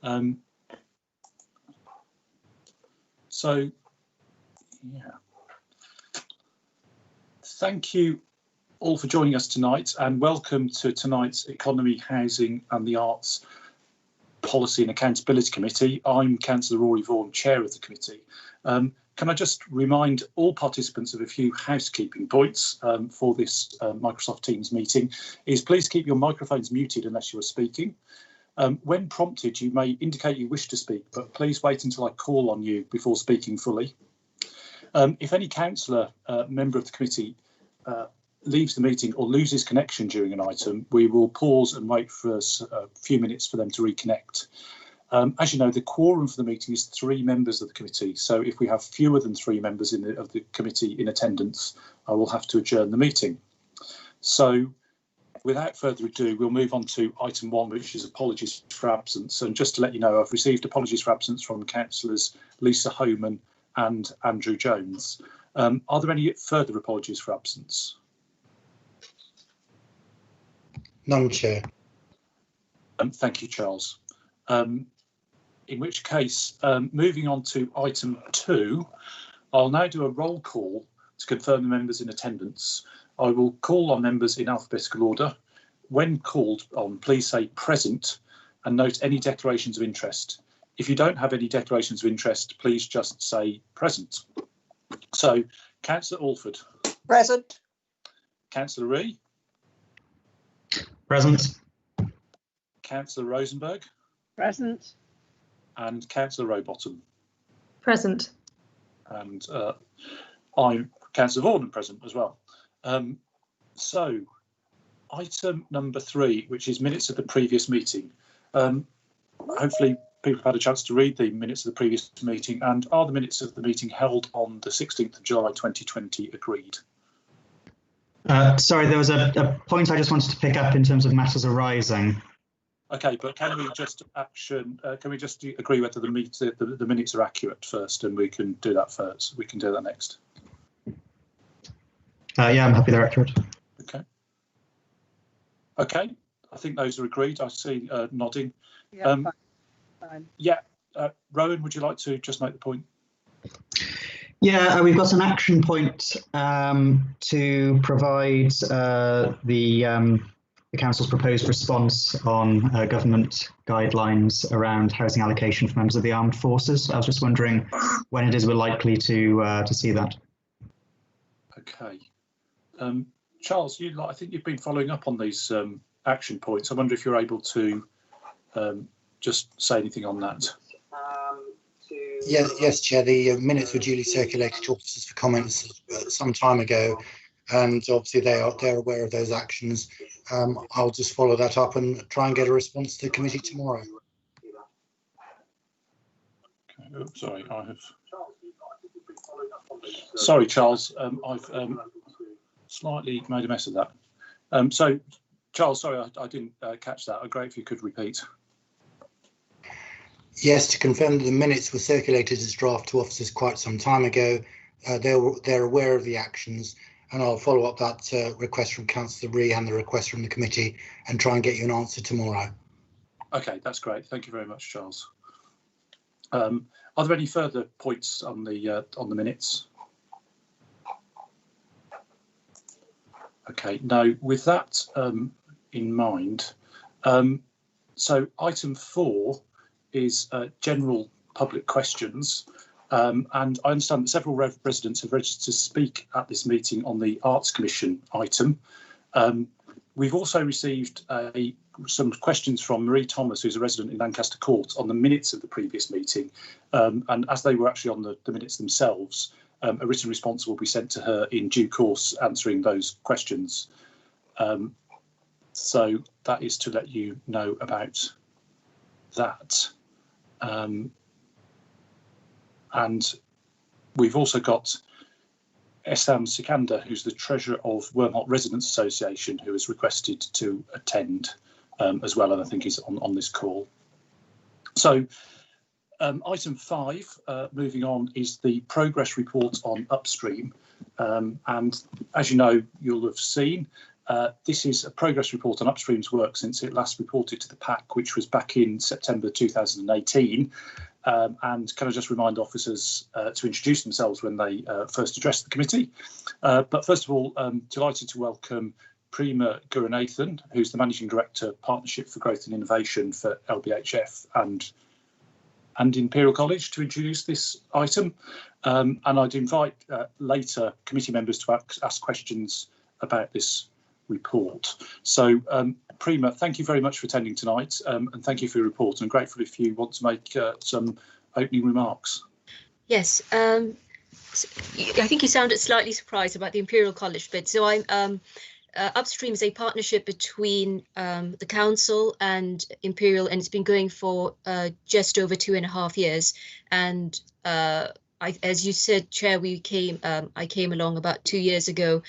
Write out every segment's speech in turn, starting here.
Um, so, yeah. Thank you all for joining us tonight, and welcome to tonight's Economy, Housing and the Arts Policy and Accountability Committee. I'm Councillor Rory Vaughan, Chair of the committee. Can I just remind all participants of a few housekeeping points for this Microsoft Teams meeting? Please keep your microphones muted unless you are speaking. When prompted, you may indicate you wish to speak, but please wait until I call on you before speaking fully. If any councillor, member of the committee, leaves the meeting or loses connection during an item, we will pause and wait for a few minutes for them to reconnect. As you know, the quorum for the meeting is 3 members of the committee, so if we have fewer than 3 members of the committee in attendance, I will have to adjourn the meeting. So without further ado, we'll move on to item 1, which is apologies for absence. And just to let you know, I've received apologies for absence from councillors Lisa Homan and Andrew Jones. Are there any further apologies for absence? None, Chair. Thank you, Charles. In which case, moving on to item 2, I'll now do a roll call to confirm the members in attendance. I will call on members in alphabetical order. When called on, please say present and note any declarations of interest. If you don't have any declarations of interest, please just say present. So, Councillor Alford. Present. Councillor Ree. Present. Councillor Rosenberg. Present. And Councillor Rowbottom. Present. And I'm Councillor Vaughan present as well. So, item number 3, which is minutes of the previous meeting. Hopefully people have had a chance to read the minutes of the previous meeting, and are the minutes of the meeting held on the 16th of July 2020 agreed? Sorry, there was a point I just wanted to pick up in terms of matters arising. Okay, but can we just agree whether the minutes are accurate first, and we can do that first? We can do that next. Yeah, I'm happy they're accurate. Okay. Okay, I think those are agreed. I see nodding. Yeah, fine. Yeah, Rowan, would you like to just make the point? Yeah, we've got an action point to provide the council's proposed response on government guidelines around housing allocation for members of the armed forces. I was just wondering when it is we're likely to see that. Okay, Charles, I think you've been following up on these action points. I wonder if you're able to just say anything on that. Yes, Chair. The minutes were duly circulated to officers for comments some time ago, and obviously they're aware of those actions. I'll just follow that up and try and get a response to the committee tomorrow. Okay. Oops, sorry, I have. Sorry, Charles. I've slightly made a mess of that. So, Charles, sorry, I didn't catch that. I'd great if you could repeat. Yes, to confirm that the minutes were circulated as draft to officers quite some time ago. They're aware of the actions, and I'll follow up that request from Councillor Ree and the request from the committee and try and get you an answer tomorrow. Okay, that's great. Thank you very much, Charles. Are there any further points on the minutes? Okay, now with that in mind, so item 4 is general public questions, and I understand that several residents have registered to speak at this meeting on the Arts Commission item. We've also received some questions from Marie Thomas, who's a resident in Lancaster Court, on the minutes of the previous meeting, and as they were actually on the minutes themselves, a written response will be sent to her in due course answering those questions. So that is to let you know about that. And we've also got Essam Sikandar, who's the treasurer of Wormholt Residents Association, who has requested to attend as well, and I think is on this call. So item 5, moving on, is the progress report on Upstream. And as you know, you'll have seen, This is a progress report on Upstream's work since it last reported to the PAC, which was back in September 2018. And can I just remind officers to introduce themselves when they first address the committee. But first of all, I'm delighted to welcome Prema Gurunathan, who's the Managing Director, Partnership for Growth and Innovation for LBHF and Imperial College, to introduce this item. And I'd invite later committee members to ask questions about this report. So Prema, thank you very much for attending tonight, and thank you for your report. I'm grateful if you want to make some opening remarks. Yes, I think you sounded slightly surprised about the Imperial College bit. So I'm Upstream is a partnership between the council and Imperial, and it's been going for just over 2.5 years. And as you said, Chair, I came along about 2 years ago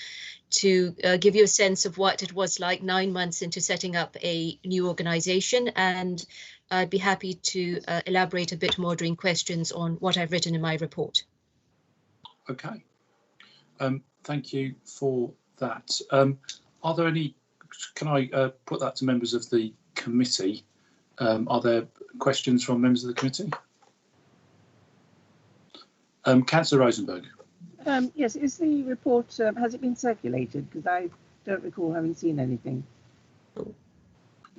to give you a sense of what it was like 9 months into setting up a new organisation, and I'd be happy to elaborate a bit more during questions on what I've written in my report. Okay, thank you for that. Are there any, can I put that to members of the committee? Are there questions from members of the committee? Councillor Rosenberg. Yes, is the report, has it been circulated? Because I don't recall having seen anything.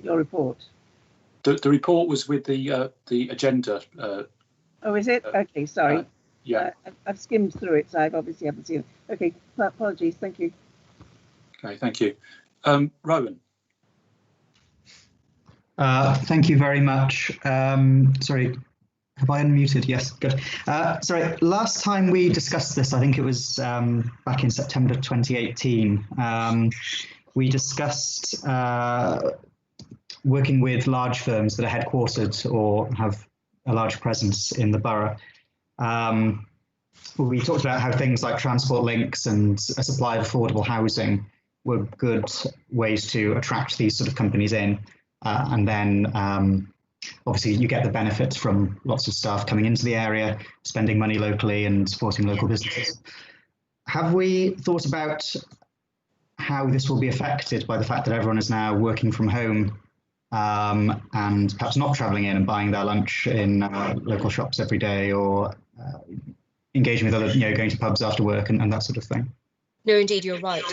Your report. The report was with the agenda. Oh, is it? Okay, sorry. Yeah. I've skimmed through it, so I've obviously haven't seen it. Okay, apologies, thank you. Okay, thank you. Rowan. Thank you very much. Sorry, have I unmuted? Yes, good. Sorry, last time we discussed this, I think it was back in September 2018. We discussed working with large firms that are headquartered or have a large presence in the borough. We talked about how things like transport links and a supply of affordable housing were good ways to attract these sort of companies in. And then obviously you get the benefits from lots of staff coming into the area, spending money locally and supporting local businesses. Have we thought about how this will be affected by the fact that everyone is now working from home and perhaps not travelling in and buying their lunch in local shops every day, or engaging with other, going to pubs after work and that sort of thing? No, indeed, you're right.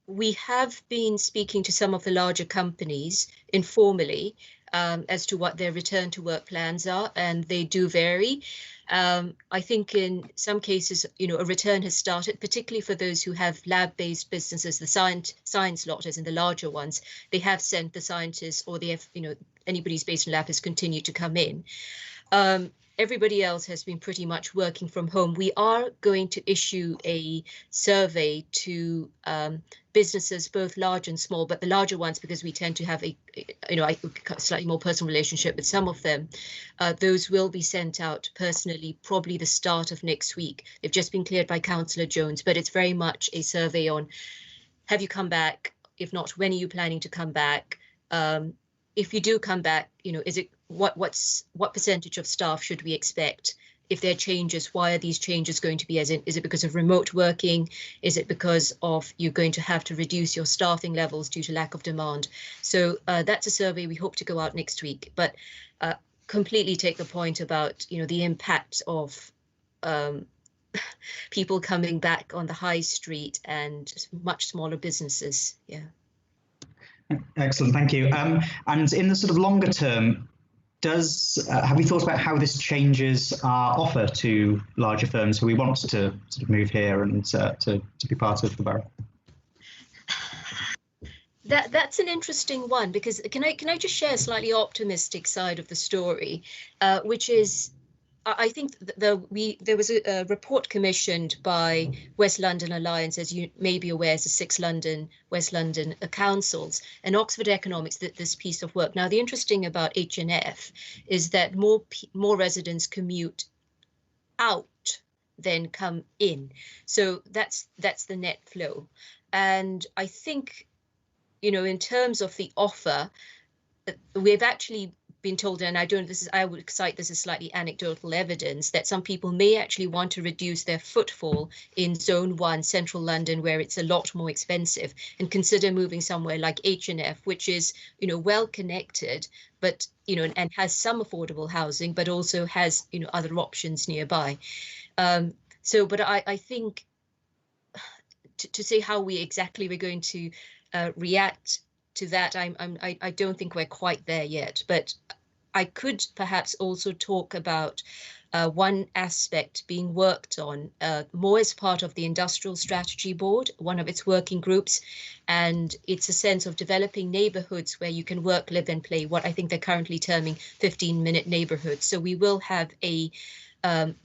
We have been speaking to some of the larger companies informally as to what their return to work plans are, and they do vary. I think in some cases, a return has started, particularly for those who have lab-based businesses, the science lot, as in the larger ones. They have sent the scientists, or they have, anybody who's based in lab has continued to come in. Everybody else has been pretty much working from home. We are going to issue a survey to businesses, both large and small, but the larger ones, because we tend to have a slightly more personal relationship with some of them. Those will be sent out personally, probably the start of next week. They've just been cleared by Councillor Jones, but it's very much a survey on, have you come back? If not, when are you planning to come back? If you do come back, is it what percentage of staff should we expect? If there are changes, why are these changes going to be? As in, is it because of remote working? Is it because of you're going to have to reduce your staffing levels due to lack of demand? So that's a survey we hope to go out next week. But completely take the point about the impact of people coming back on the high street and much smaller businesses. Yeah. Excellent, thank you. And in the sort of longer term, have we thought about how this changes our offer to larger firms who we want to sort of move here and to be part of the borough? That's an interesting one, because can I just share a slightly optimistic side of the story, which is, I think there was a report commissioned by West London Alliance, as you may be aware, as the 6 West London councils, and Oxford Economics did this piece of work. Now, the interesting about H&F is that more residents commute out than come in. So that's the net flow. And I think, in terms of the offer, we've actually been told, and I would cite this as slightly anecdotal evidence, that some people may actually want to reduce their footfall in Zone 1, Central London, where it's a lot more expensive, and consider moving somewhere like H&F, which is, well connected, but, and has some affordable housing, but also has, other options nearby. But I think to say how we're going to react to that, I don't think we're quite there yet, but I could perhaps also talk about one aspect being worked on more as part of the Industrial Strategy Board, one of its working groups, and it's a sense of developing neighbourhoods where you can work, live and play, what I think they're currently terming 15-minute neighbourhoods. So we will have a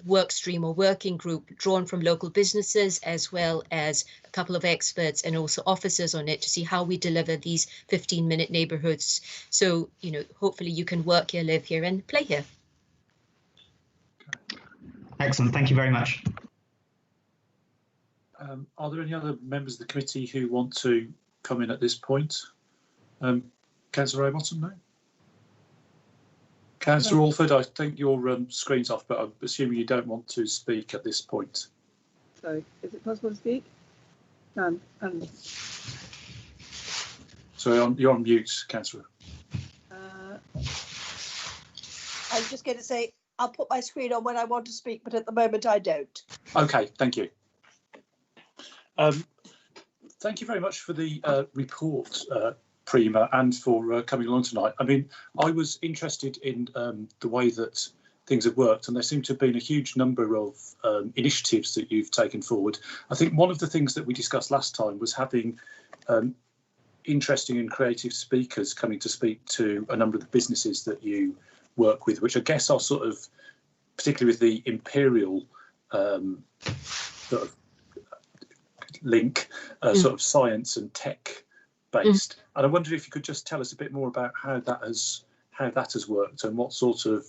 work stream or working group drawn from local businesses, as well as a couple of experts and also officers on it, to see how we deliver these 15-minute neighbourhoods. So, hopefully you can work here, live here and play here. Excellent. Thank you very much. Are there any other members of the committee who want to come in at this point? Councillor Rowbottom, no? Councillor Alford, I think your screen's off, but I'm assuming you don't want to speak at this point. Sorry, is it possible to speak? None. Sorry, you're on mute, Councillor. I was just going to say, I'll put my screen on when I want to speak, but at the moment I don't. Okay, thank you. Thank you very much for the report, Prima, and for coming along tonight. I mean, I was interested in the way that things have worked, and there seem to have been a huge number of initiatives that you've taken forward. I think one of the things that we discussed last time was having interesting and creative speakers coming to speak to a number of the businesses that you work with, which I guess are sort of, particularly with the Imperial sort of link, sort of science and tech based. And I wondered if you could just tell us a bit more about how that has worked and what sort of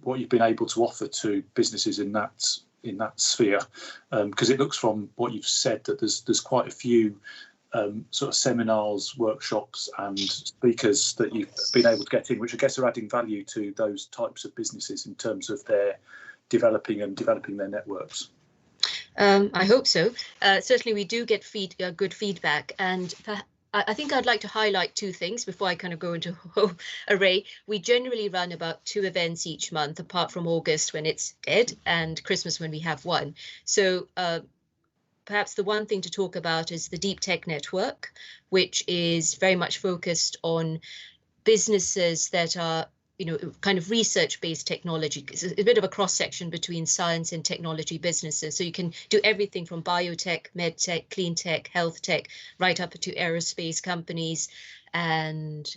what you've been able to offer to businesses in that sphere, because it looks from what you've said that there's quite a few sort of seminars, workshops and speakers that you've been able to get in, which I guess are adding value to those types of businesses in terms of their developing their networks. I hope so. Certainly we do get good feedback, and I think I'd like to highlight two things before I kind of go into a whole array. We generally run about 2 events each month, apart from August when it's dead and Christmas when we have one. So perhaps the one thing to talk about is the Deep Tech Network, which is very much focused on businesses that are, kind of research-based technology. It's a bit of a cross-section between science and technology businesses. So you can do everything from biotech, medtech, clean tech, health tech, right up to aerospace companies and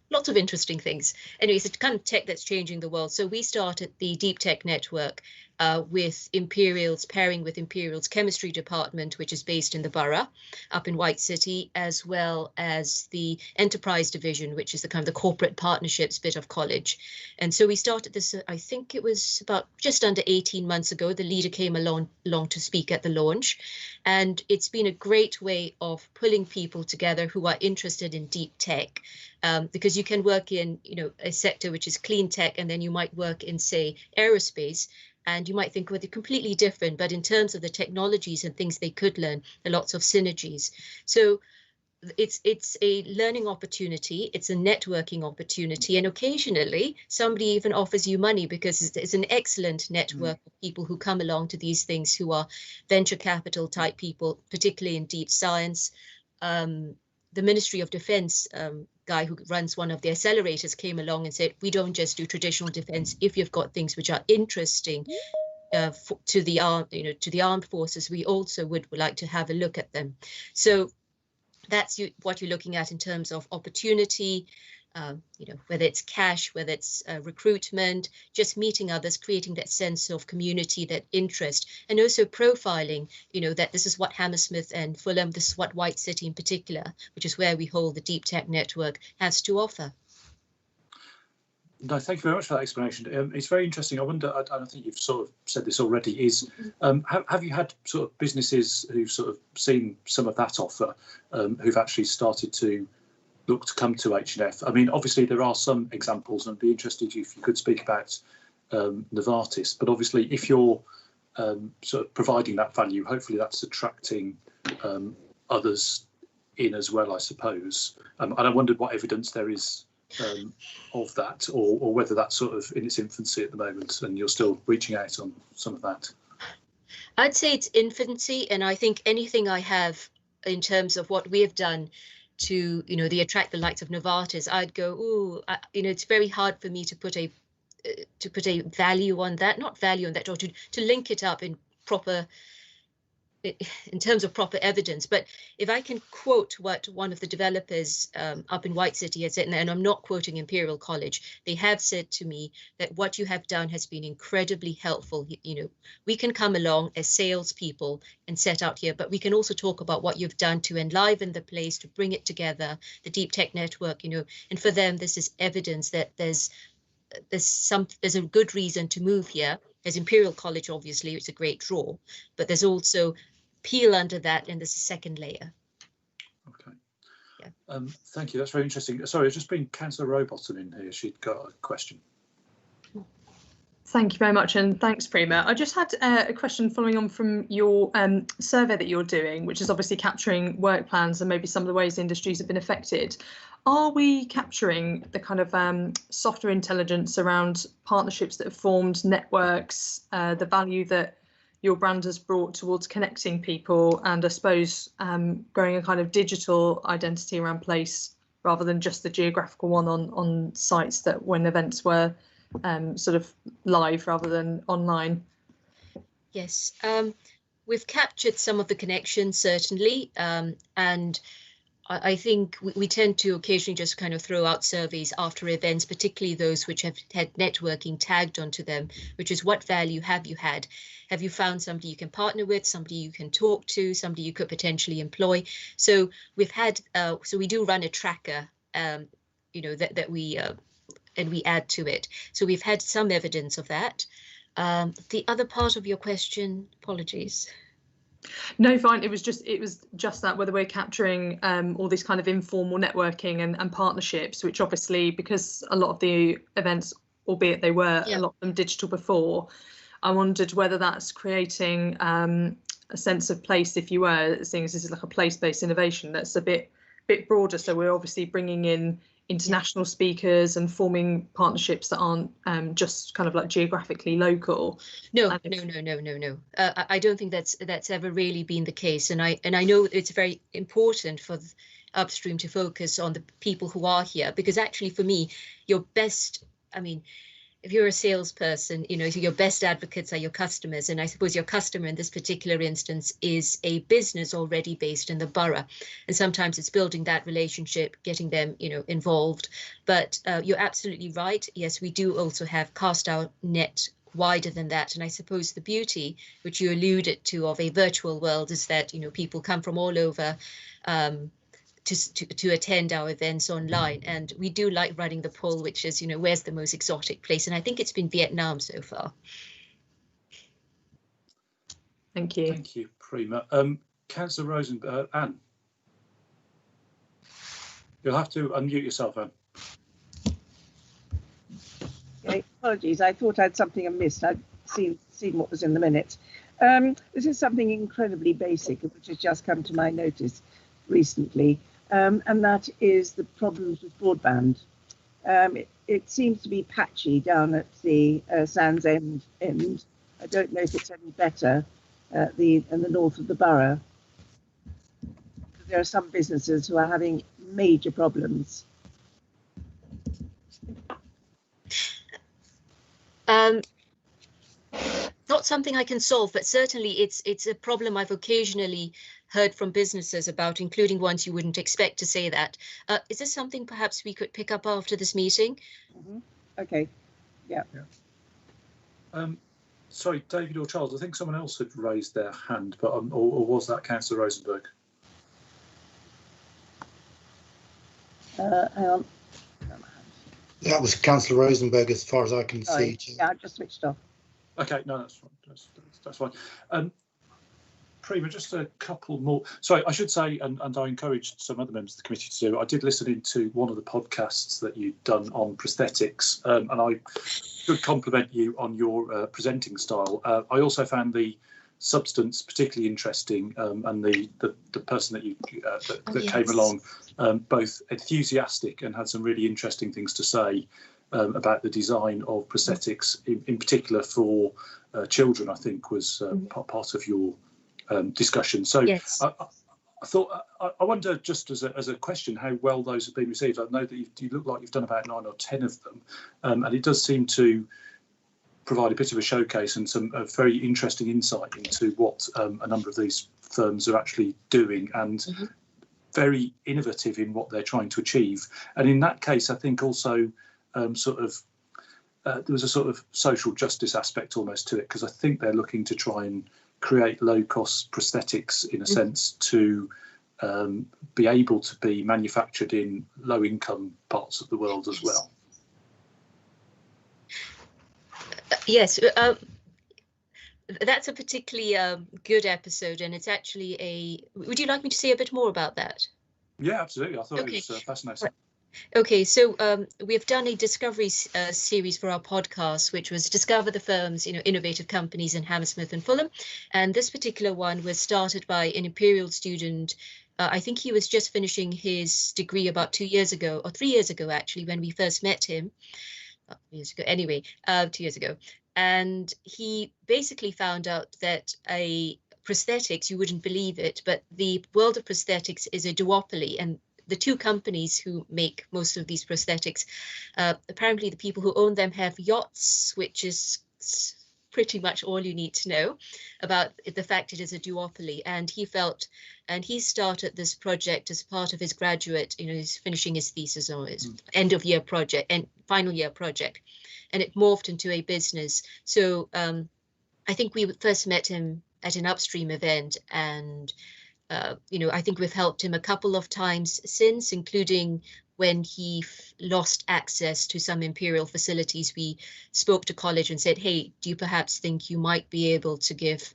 lots of interesting things. Anyways, it's kind of tech that's changing the world. So we started the Deep Tech Network with Imperial's, pairing with Imperial's chemistry department, which is based in the borough up in White City, as well as the enterprise division, which is the kind of the corporate partnerships bit of college. And so we started this, I think it was about just under 18 months ago. The leader came along to speak at the launch. And it's been a great way of pulling people together who are interested in deep tech, because you can work in, a sector which is clean tech, and then you might work in, say, aerospace. And you might think, well, they're completely different, but in terms of the technologies and things they could learn, there are lots of synergies. So it's a learning opportunity, it's a networking opportunity, and occasionally somebody even offers you money, because it's an excellent network of people who come along to these things who are venture capital type people, particularly in deep science. The Ministry of Defence guy who runs one of the accelerators came along and said, we don't just do traditional defence. If you've got things which are interesting to the armed forces, we also would like to have a look at them. So that's what you're looking at in terms of opportunity, whether it's cash, whether it's recruitment, just meeting others, creating that sense of community, that interest, and also profiling, that this is what Hammersmith and Fulham, this is what White City in particular, which is where we hold the Deep Tech Network, has to offer. No, thank you very much for that explanation. It's very interesting. I wonder, I don't think you've sort of said this already, is have you had sort of businesses who've sort of seen some of that offer, who've actually started to look to come to H&F. I mean, obviously there are some examples, and I'd be interested if you could speak about Novartis. But obviously, if you're sort of providing that value, hopefully that's attracting others in as well, I suppose. And I wondered what evidence there is of that, or whether that's sort of in its infancy at the moment, and you're still reaching out on some of that. I'd say it's infancy, and I think anything I have in terms of what we have done to, attract the likes of Novartis, I'd go, ooh, it's very hard for me to put a value on that, not value on that, or to link it up in terms of proper evidence. But if I can quote what one of the developers up in White City has said, and I'm not quoting Imperial College, they have said to me that what you have done has been incredibly helpful. We can come along as salespeople and set out here, but we can also talk about what you've done to enliven the place, to bring it together, the deep tech network, and for them, this is evidence that there's a good reason to move here. There's Imperial College, obviously, it's a great draw, but there's also peel under that, and there's a second layer. Okay. Yeah. Thank you. That's very interesting. Sorry, I've just been Councillor Rowbottom in here. She'd got a question. Thank you very much, and thanks, Prima. I just had a question following on from your survey that you're doing, which is obviously capturing work plans and maybe some of the ways industries have been affected. Are we capturing the kind of software intelligence around partnerships that have formed, networks, the value that your brand has brought towards connecting people, and I suppose growing a kind of digital identity around place rather than just the geographical one on sites that when events were sort of live rather than online? Yes, we've captured some of the connections, certainly, and I think we tend to occasionally just kind of throw out surveys after events, particularly those which have had networking tagged onto them, which is what value have you had? Have you found somebody you can partner with, somebody you can talk to, somebody you could potentially employ? So we've had, so we do run a tracker, that we and we add to it. So we've had some evidence of that. The other part of your question, apologies. No, fine. It was just that, whether we're capturing all this kind of informal networking and partnerships, which obviously, because a lot of the events, albeit they were a lot of them digital before, I wondered whether that's creating a sense of place, if you were, seeing as this is like a place-based innovation that's a bit broader. So we're obviously bringing in international speakers and forming partnerships that aren't just kind of like geographically local. No. I don't think that's ever really been the case, and I know it's very important for Upstream to focus on the people who are here, because actually for me, your best, if you're a salesperson, your best advocates are your customers. And I suppose your customer in this particular instance is a business already based in the borough. And sometimes it's building that relationship, getting them, involved. But you're absolutely right. Yes, we do also have cast our net wider than that. And I suppose the beauty, which you alluded to, of a virtual world is that, people come from all over to attend our events online, and we do like running the poll, which is, where's the most exotic place, and I think it's been Vietnam so far. Thank you. Thank you, Prima. Councillor Rosenberg, Anne, you'll have to unmute yourself, Anne. Okay, apologies, I thought I had something amiss. I'd seen what was in the minutes. This is something incredibly basic, which has just come to my notice recently. And that is the problems with broadband. It seems to be patchy down at the Sands End. I don't know if it's any better in the north of the borough. There are some businesses who are having major problems. Not something I can solve, but certainly it's a problem I've occasionally heard from businesses about, including ones you wouldn't expect to say that. Is this something perhaps we could pick up after this meeting? Mm-hmm. Okay. Yeah. Sorry, David or Charles, I think someone else had raised their hand, but or was that Councillor Rosenberg? Hang on. That was Councillor Rosenberg, as far as I can see. Yeah, I just switched off. Okay, no, that's fine. That's fine. Prima, just a couple more. Sorry, I should say, and I encouraged some other members of the committee to do, I did listen into one of the podcasts that you'd done on prosthetics, and I should compliment you on your presenting style. I also found the substance particularly interesting, and the person that that came along both enthusiastic and had some really interesting things to say about the design of prosthetics, in particular for children, I think was part of your discussion. So yes. I thought, I wonder, just as a question, how well those have been received. I know that you look like you've done about 9 or 10 of them, and it does seem to provide a bit of a showcase and some very interesting insight into what a number of these firms are actually doing, and very innovative in what they're trying to achieve. And in that case, I think also there was a sort of social justice aspect almost to it, because I think they're looking to try and create low-cost prosthetics in a sense to be able to be manufactured in low-income parts of the world as well. Yes, that's a particularly good episode, and it's actually would you like me to say a bit more about that? Yeah, absolutely. I thought it was fascinating. Right. Okay, so we've done a discovery series for our podcast, which was Discover the Firms, innovative companies in Hammersmith and Fulham. And this particular one was started by an Imperial student. I think he was just finishing his degree about 2 years ago, or 3 years ago, actually, when we first met him. 2 years ago, anyway, 2 years ago. And he basically found out that prosthetics, you wouldn't believe it, but the world of prosthetics is a duopoly, and the two companies who make most of these prosthetics, apparently the people who own them have yachts, which is pretty much all you need to know about the fact it is a duopoly. And he started this project as part of his graduate, he's finishing his thesis or his end of year project and final year project, and it morphed into a business. So I think we first met him at an Upstream event, and I think we've helped him a couple of times since, including when he lost access to some Imperial facilities. We spoke to college and said, hey, do you perhaps think you might be able to give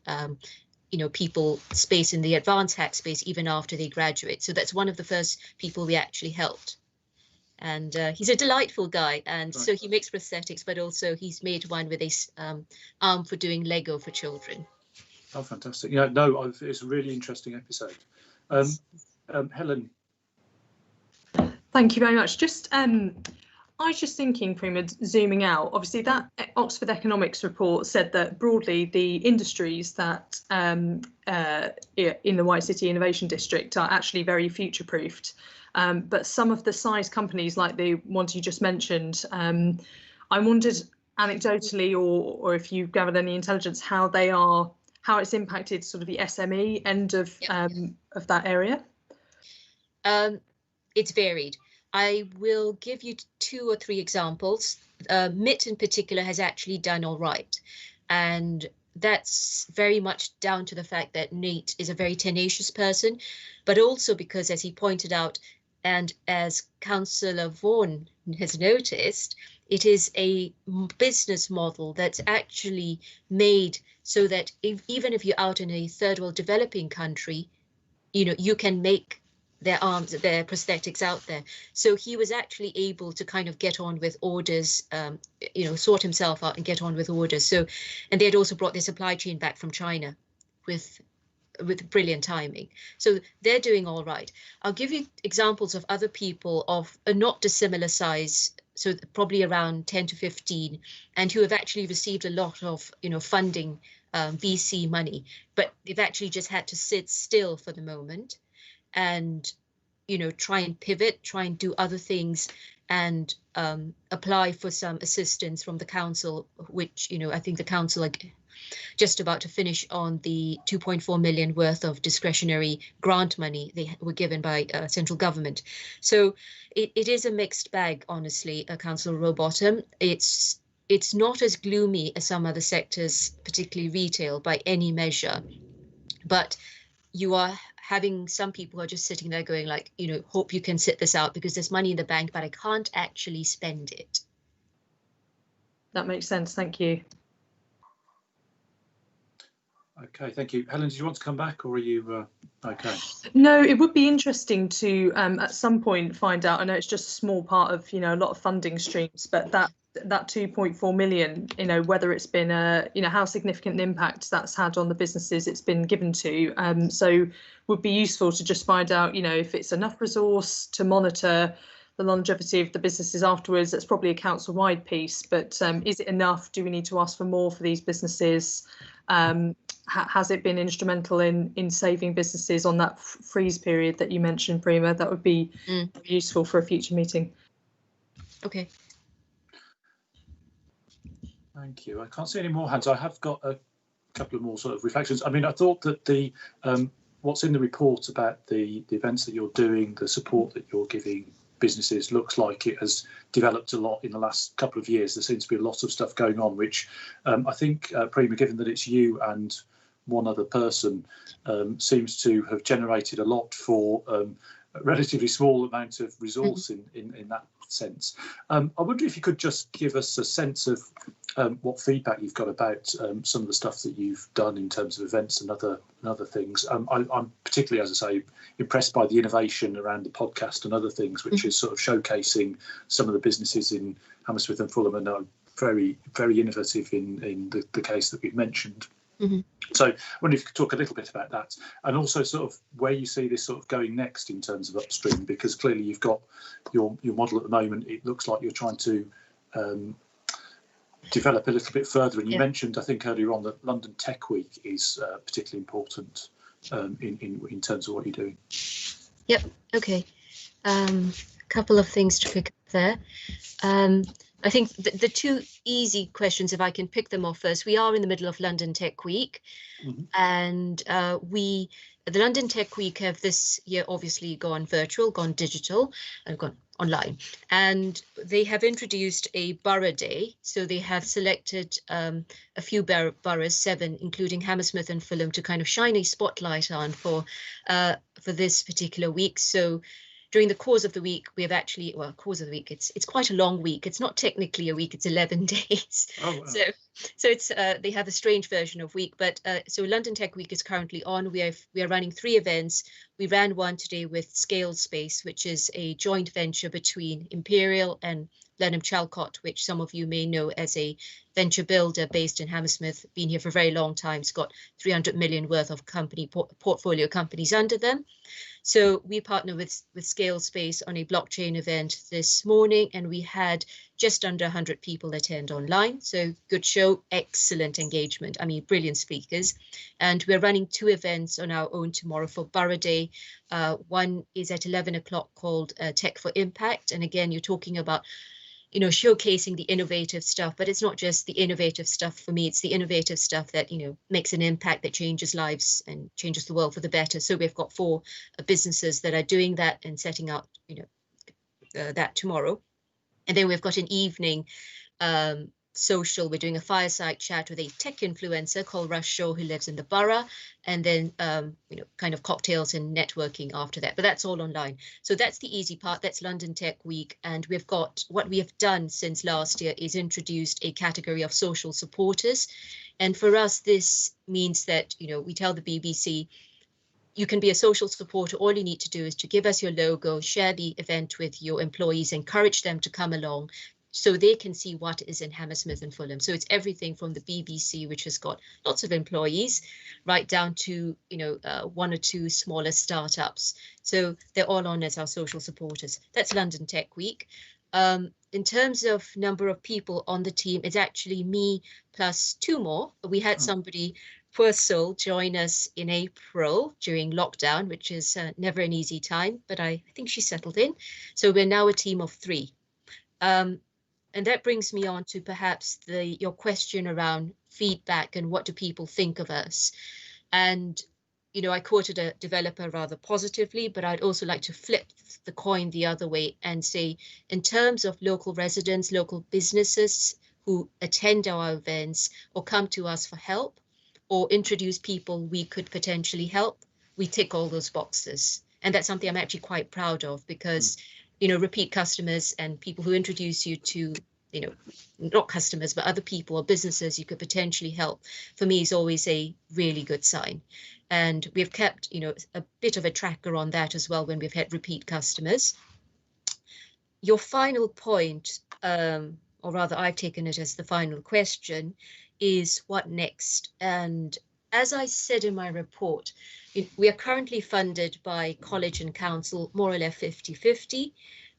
people space in the advanced hack space even after they graduate? So that's one of the first people we actually helped. And he's a delightful guy. And so he makes prosthetics, but also he's made one with a arm for doing Lego for children. Oh, fantastic. Yeah, no, it's a really interesting episode. Helen. Thank you very much. Just I was just thinking, Prima, zooming out, obviously that Oxford Economics report said that broadly the industries that in the White City Innovation District are actually very future-proofed. But some of the size companies like the ones you just mentioned, I wondered anecdotally, or if you gathered any intelligence, how it's impacted sort of the SME end of that area. It's varied. I will give you 2 or 3 examples. MIT in particular has actually done all right. And that's very much down to the fact that Nate is a very tenacious person, but also because, as he pointed out, and as Councillor Vaughan has noticed, it is a business model that's actually made so that even if you're out in a third world developing country, you can make their prosthetics out there. So he was actually able to kind of get on with orders, sort himself out and get on with orders. So, and they had also brought their supply chain back from China with brilliant timing. So they're doing all right. I'll give you examples of other people of a not dissimilar size, so probably around 10 to 15, and who have actually received a lot of, funding, VC money, but they've actually just had to sit still for the moment and, try and pivot, try and do other things, and apply for some assistance from the council, which, I think the council are just about to finish on the 2.4 million worth of discretionary grant money they were given by central government. So it is a mixed bag, honestly, Councillor Rowbottom. It's not as gloomy as some other sectors, particularly retail, by any measure, but you are having some people who are just sitting there going like, hope you can sit this out because there's money in the bank, but I can't actually spend it. That makes sense. Thank you. Okay, thank you. Helen, did you want to come back, or are you okay? No, it would be interesting to at some point find out. I know it's just a small part of, you know, a lot of funding streams, but that 2.4 million, you know, whether it's been you know, how significant an impact that's had on the businesses it's been given to. So would be useful to just find out, you know, if it's enough resource to monitor the longevity of the businesses afterwards. That's probably a council-wide piece, but is it enough? Do we need to ask for more for these businesses? Has it been instrumental in saving businesses on that freeze period that you mentioned, Prima? That would be useful for a future meeting. Okay. Thank you. I can't see any more hands. I have got a couple of more sort of reflections. I mean, I thought that the what's in the report about the events that you're doing, the support that you're giving businesses, looks like it has developed a lot in the last couple of years. There seems to be a lot of stuff going on, which I think, Prima, given that it's you and one other person, seems to have generated a lot for a relatively small amount of resource in that sense. I wonder if you could just give us a sense of what feedback you've got about some of the stuff that you've done in terms of events and other things. I'm particularly, as I say, impressed by the innovation around the podcast and other things, which is sort of showcasing some of the businesses in Hammersmith and Fulham, and are very, very innovative in the case that we've mentioned. So I wonder if you could talk a little bit about that, and also sort of where you see this sort of going next in terms of Upstream, because clearly you've got your model at the moment. It looks like you're trying to develop a little bit further, and you mentioned, I think earlier on, that London Tech Week is particularly important in terms of what you're doing. Yep. Okay. Couple of things to pick up there. I think the two easy questions, if I can pick them off first, we are in the middle of London Tech Week, and the London Tech Week have this year obviously gone virtual, gone digital, and gone online, and they have introduced a borough day. So they have selected a few boroughs, 7, including Hammersmith and Fulham, to kind of shine a spotlight on for this particular week. So during the course of the week, we have actually, well, course of the week, it's quite a long week. It's not technically a week, it's 11 days. Oh, wow. So it's they have a strange version of week, but so London Tech Week is currently on. We are running 3 events. We ran one today with Scale Space, which is a joint venture between Imperial and Blenheim Chalcott, which some of you may know as a venture builder based in Hammersmith, been here for a very long time. It's got 300 million worth of company portfolio companies under them. So we partner with Scale Space on a blockchain event this morning, and we had just under 100 people attend online. So good show, excellent engagement. I mean, brilliant speakers. And we're running 2 events on our own tomorrow for Borough Day. One is at 11 o'clock called Tech for Impact. And again, you're talking about, you know, showcasing the innovative stuff, but it's not just the innovative stuff for me. It's the innovative stuff that, you know, makes an impact, that changes lives and changes the world for the better. So we've got 4 businesses that are doing that and setting out, you know, that tomorrow. And then we've got an evening social. We're doing a fireside chat with a tech influencer called Rush Shaw, who lives in the borough, and then you know, kind of cocktails and networking after that. But that's all online. So that's the easy part. That's London Tech Week, and we've got, what we have done since last year is introduced a category of social supporters. And for us, this means that, you know, we tell the BBC, you can be a social supporter. All you need to do is to give us your logo, share the event with your employees, encourage them to come along so they can see what is in Hammersmith and Fulham. So it's everything from the BBC, which has got lots of employees, right down to, you know, 1 or 2 smaller startups. So they're all on as our social supporters. That's London Tech Week. In terms of number of people on the team, it's actually me plus 2 more. We had somebody, poor soul, join us in April during lockdown, which is never an easy time, but I think she settled in. So we're now a team of 3. And that brings me on to perhaps your question around feedback and what do people think of us. And, you know, I quoted a developer rather positively, but I'd also like to flip the coin the other way and say, in terms of local residents, local businesses who attend our events or come to us for help or introduce people we could potentially help, we tick all those boxes. And that's something I'm actually quite proud of, because you know, repeat customers and people who introduce you to, not customers, but other people or businesses you could potentially help, for me is always a really good sign. And we've kept, a bit of a tracker on that as well when we've had repeat customers. Your final point, or rather I've taken it as the final question, is what next? And as I said in my report, we are currently funded by college and council, more or less 50-50.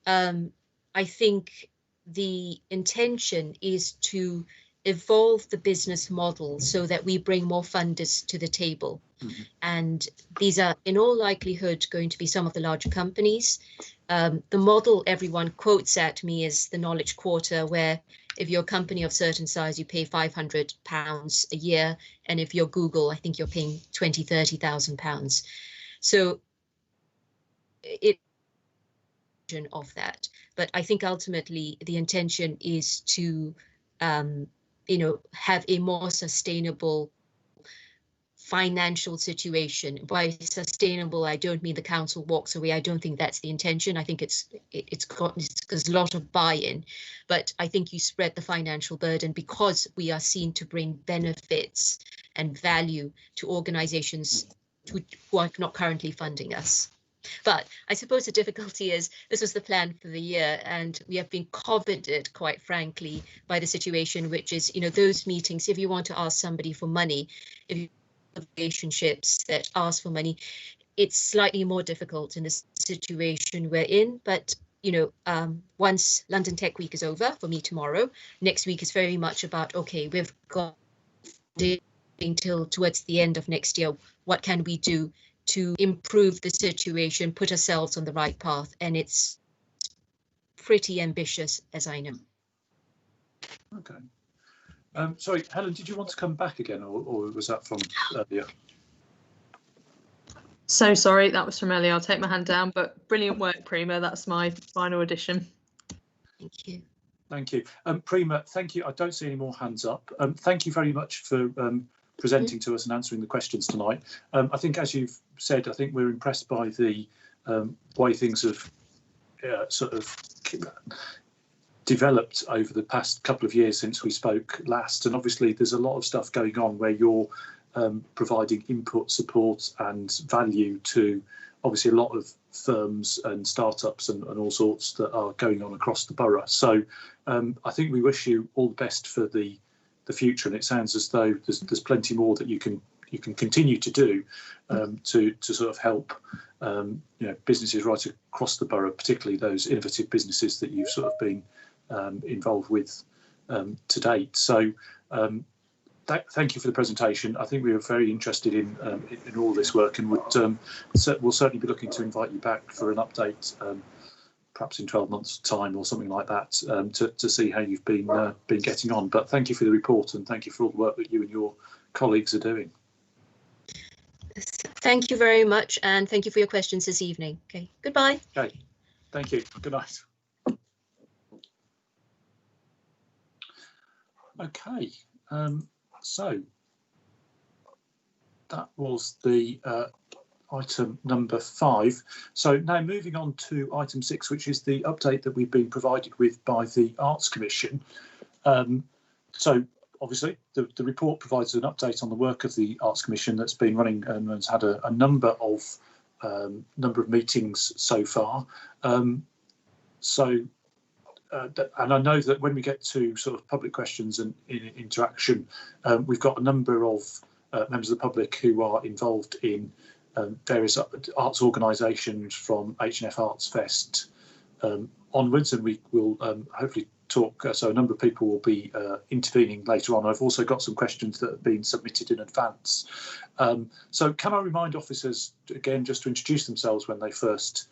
I think the intention is to evolve the business model so that we bring more funders to the table. Mm-hmm. And these are in all likelihood going to be some of the larger companies. The model everyone quotes at me is the Knowledge Quarter, where if you're a company of certain size, you pay £500 a year. And if you're Google, I think you're paying £20,000-30,000. So it of that. But I think ultimately the intention is to, have a more sustainable financial situation. By sustainable, I don't mean the council walks away. I don't think that's the intention. I think it's a lot of buy-in, but I think you spread the financial burden because we are seen to bring benefits and value to organizations who are not currently funding us. But I suppose the difficulty is this was the plan for the year, and we have been coveted, quite frankly, by the situation, which is, those meetings, if you want to ask somebody for money, if you have relationships that ask for money, it's slightly more difficult in the situation we're in. But, once London Tech Week is over, for me tomorrow, next week is very much about, okay, we've got until towards the end of next year, what can we do to improve the situation, put ourselves on the right path? And it's pretty ambitious, as I know. Okay. Sorry, Helen, did you want to come back again, or was that from earlier? So sorry, that was from earlier. I'll take my hand down, but brilliant work, Prima. That's my final addition. Thank you. Thank you. Prima, thank you. I don't see any more hands up. Thank you very much for presenting to us and answering the questions tonight. I think, as you've said, I think we're impressed by the way things have sort of developed over the past couple of years since we spoke last. And obviously there's a lot of stuff going on where you're providing input, support and value to obviously a lot of firms and startups and all sorts that are going on across the borough. So I think we wish you all the best for the future, and it sounds as though there's plenty more that you can continue to do to sort of help businesses right across the borough, particularly those innovative businesses that you've sort of been involved with to date. So thank you for the presentation. I think we were very interested in all this work, and we'll certainly be looking to invite you back for an update, perhaps in 12 months' time or something like that, to see how you've been getting on. But thank you for the report, and thank you for all the work that you and your colleagues are doing. Thank you very much, and thank you for your questions this evening. Okay, goodbye. Okay, thank you. Good night. Okay, so that was the item number 5. So now moving on to item 6, which is the update that we've been provided with by the Arts Commission. So obviously the report provides an update on the work of the Arts Commission that's been running and has had a number of meetings so far. And I know that when we get to sort of public questions and interaction, we've got a number of members of the public who are involved in various arts organisations from H&F Arts Fest onwards, and we will hopefully talk. So a number of people will be intervening later on. I've also got some questions that have been submitted in advance. So can I remind officers again just to introduce themselves when they first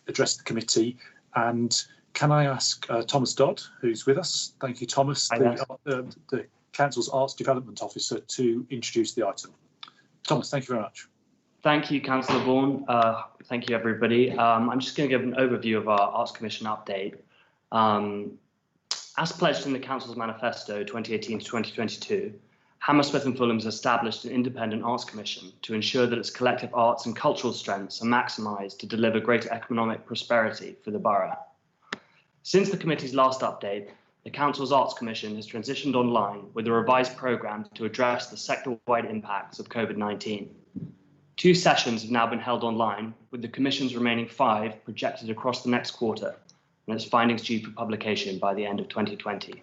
address the committee, and can I ask Thomas Dodd, who's with us? Thank you, Thomas, the Council's Arts Development Officer, to introduce the item. Thomas, thank you very much. Thank you, Councillor Vaughan. Thank you, everybody. I'm just going to give an overview of our Arts Commission update. As pledged in the Council's Manifesto 2018 to 2022, Hammersmith and Fulham has established an independent Arts Commission to ensure that its collective arts and cultural strengths are maximised to deliver greater economic prosperity for the borough. Since the committee's last update, the Council's Arts Commission has transitioned online with a revised programme to address the sector-wide impacts of COVID-19. 2 sessions have now been held online, with the Commission's remaining 5 projected across the next quarter, and its findings due for publication by the end of 2020.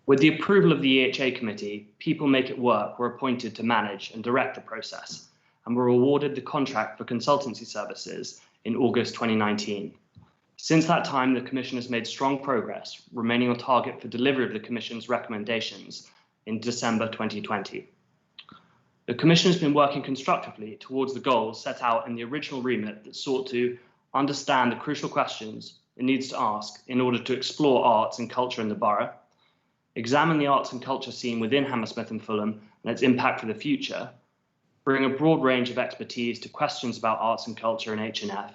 With the approval of the EHA Committee, People Make It Work were appointed to manage and direct the process, and were awarded the contract for consultancy services in August 2019. Since that time, the Commission has made strong progress, remaining on target for delivery of the Commission's recommendations in December 2020. The Commission has been working constructively towards the goals set out in the original remit that sought to understand the crucial questions it needs to ask in order to explore arts and culture in the borough, examine the arts and culture scene within Hammersmith and Fulham and its impact for the future, bring a broad range of expertise to questions about arts and culture in H&F,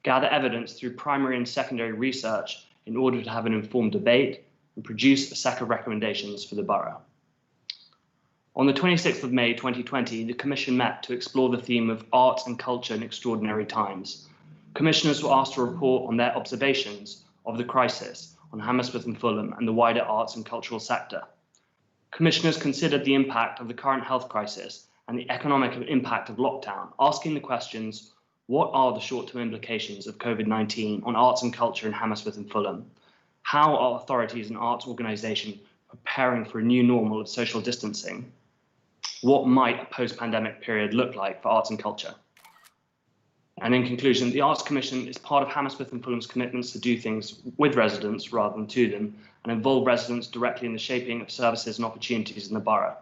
gather evidence through primary and secondary research in order to have an informed debate, and produce a set of recommendations for the borough. On the 26th of May 2020, the Commission met to explore the theme of arts and culture in extraordinary times. Commissioners were asked to report on their observations of the crisis on Hammersmith and Fulham and the wider arts and cultural sector. Commissioners considered the impact of the current health crisis and the economic impact of lockdown, asking the questions: what are the short-term implications of COVID-19 on arts and culture in Hammersmith and Fulham? How are authorities and arts organisations preparing for a new normal of social distancing? What might a post-pandemic period look like for arts and culture? And in conclusion, the Arts Commission is part of Hammersmith and Fulham's commitments to do things with residents rather than to them, and involve residents directly in the shaping of services and opportunities in the borough.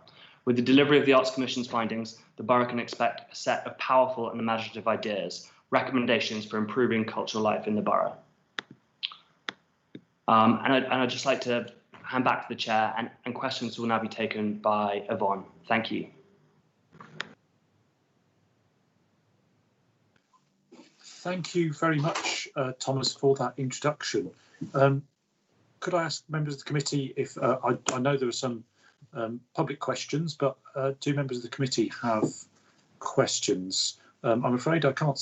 With the delivery of the Arts Commission's findings, the borough can expect a set of powerful and imaginative ideas, recommendations for improving cultural life in the borough. I'd just like to hand back to the chair, and questions will now be taken by Yvonne. Thank you. Thank you very much, Thomas, for that introduction. Could I ask members of the committee if I know there are some public questions, but do members of the committee have questions? I'm afraid I can't.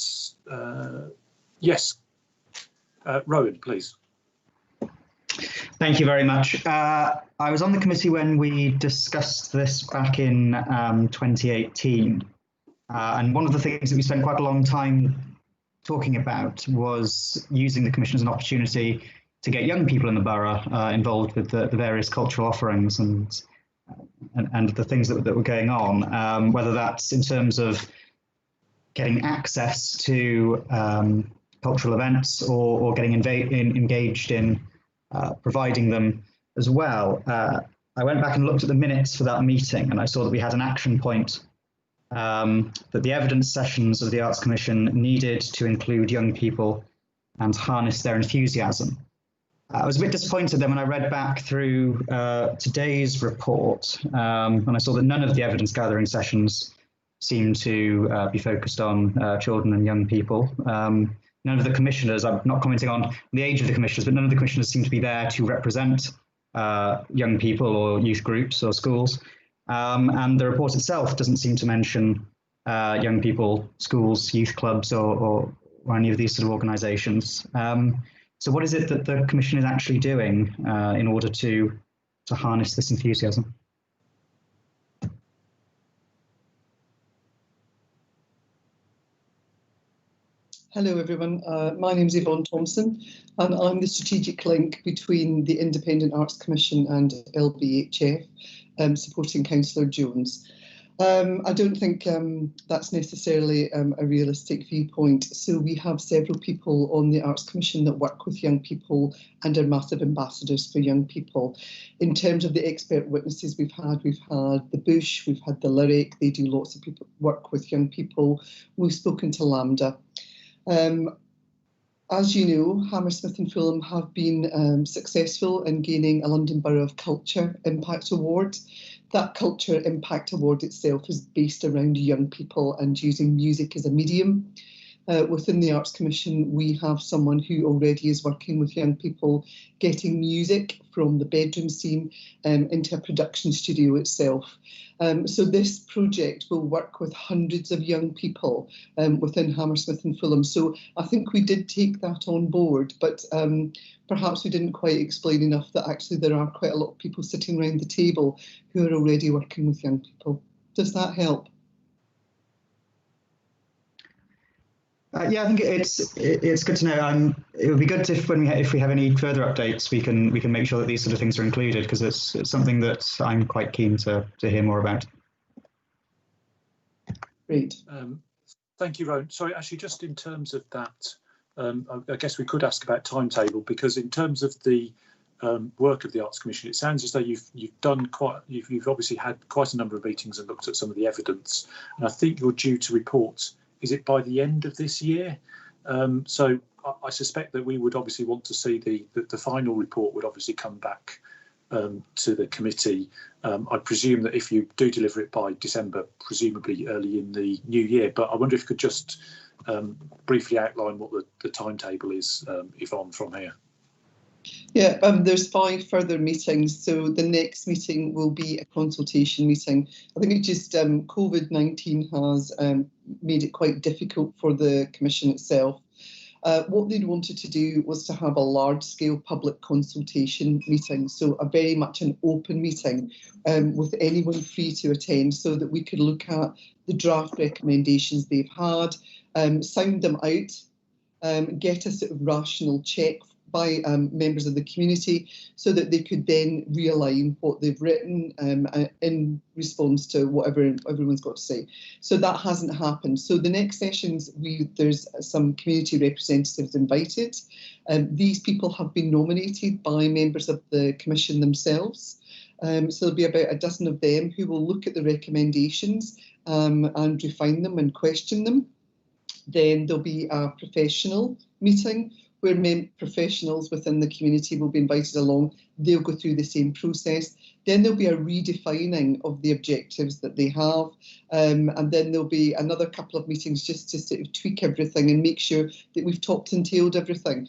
Yes, Rowan, please. Thank you very much. I was on the committee when we discussed this back in 2018. And one of the things that we spent quite a long time talking about was using the Commission as an opportunity to get young people in the borough involved with the various cultural offerings and the things that were going on, whether that's in terms of getting access to cultural events or getting engaged in providing them as well. I went back and looked at the minutes for that meeting, and I saw that we had an action point that the evidence sessions of the Arts Commission needed to include young people and harness their enthusiasm. I was a bit disappointed then when I read back through today's report, and I saw that none of the evidence gathering sessions seemed to be focused on children and young people. None of the commissioners, I'm not commenting on the age of the commissioners, but none of the commissioners seem to be there to represent young people or youth groups or schools. And the report itself doesn't seem to mention young people, schools, youth clubs, or any of these sort of organisations. So what is it that the Commission is actually doing in order to harness this enthusiasm? Hello everyone, my name is Yvonne Thompson and I'm the strategic link between the Independent Arts Commission and LBHF, supporting Councillor Jones. I don't think that's necessarily a realistic viewpoint. So we have several people on the Arts Commission that work with young people and are massive ambassadors for young people. In terms of the expert witnesses we've had the Bush, we've had the Lyric, they do lots of work with young people. We've spoken to Lambda. As you know, Hammersmith and Fulham have been successful in gaining a London Borough of Culture Impact Award. That Culture Impact Award itself is based around young people and using music as a medium. Within the Arts Commission, we have someone who already is working with young people, getting music from the bedroom scene into a production studio itself. So this project will work with hundreds of young people within Hammersmith and Fulham. So I think we did take that on board, but perhaps we didn't quite explain enough that actually there are quite a lot of people sitting around the table who are already working with young people. Does that help? Yeah, I think it's good to know. It would be good if we have any further updates, we can make sure that these sort of things are included, because it's something that I'm quite keen to hear more about. Great. Thank you, Rowan. Sorry, actually, just in terms of that, I guess we could ask about timetable, because in terms of the work of the Arts Commission, it sounds as though you've obviously had quite a number of meetings and looked at some of the evidence, and I think you're due to report. Is it by the end of this year? So I suspect that we would obviously want to see the final report would obviously come back to the committee. I presume that if you do deliver it by December, presumably early in the new year. But I wonder if you could just briefly outline what the timetable is, Yvonne, from here. Yeah, there's 5 further meetings. So the next meeting will be a consultation meeting. I think it just COVID-19 has made it quite difficult for the Commission itself. What they'd wanted to do was to have a large-scale public consultation meeting, so a very much an open meeting with anyone free to attend, so that we could look at the draft recommendations they've had, sound them out, get a sort of rational check by members of the community, so that they could then realign what they've written in response to whatever everyone's got to say. So that hasn't happened. So the next sessions, there's some community representatives invited. These people have been nominated by members of the Commission themselves. So there'll be about a dozen of them who will look at the recommendations and refine them and question them. Then there'll be a professional meeting where professionals within the community will be invited along. They'll go through the same process. Then there'll be a redefining of the objectives that they have. And then there'll be another couple of meetings just to sort of tweak everything and make sure that we've topped and tailed everything,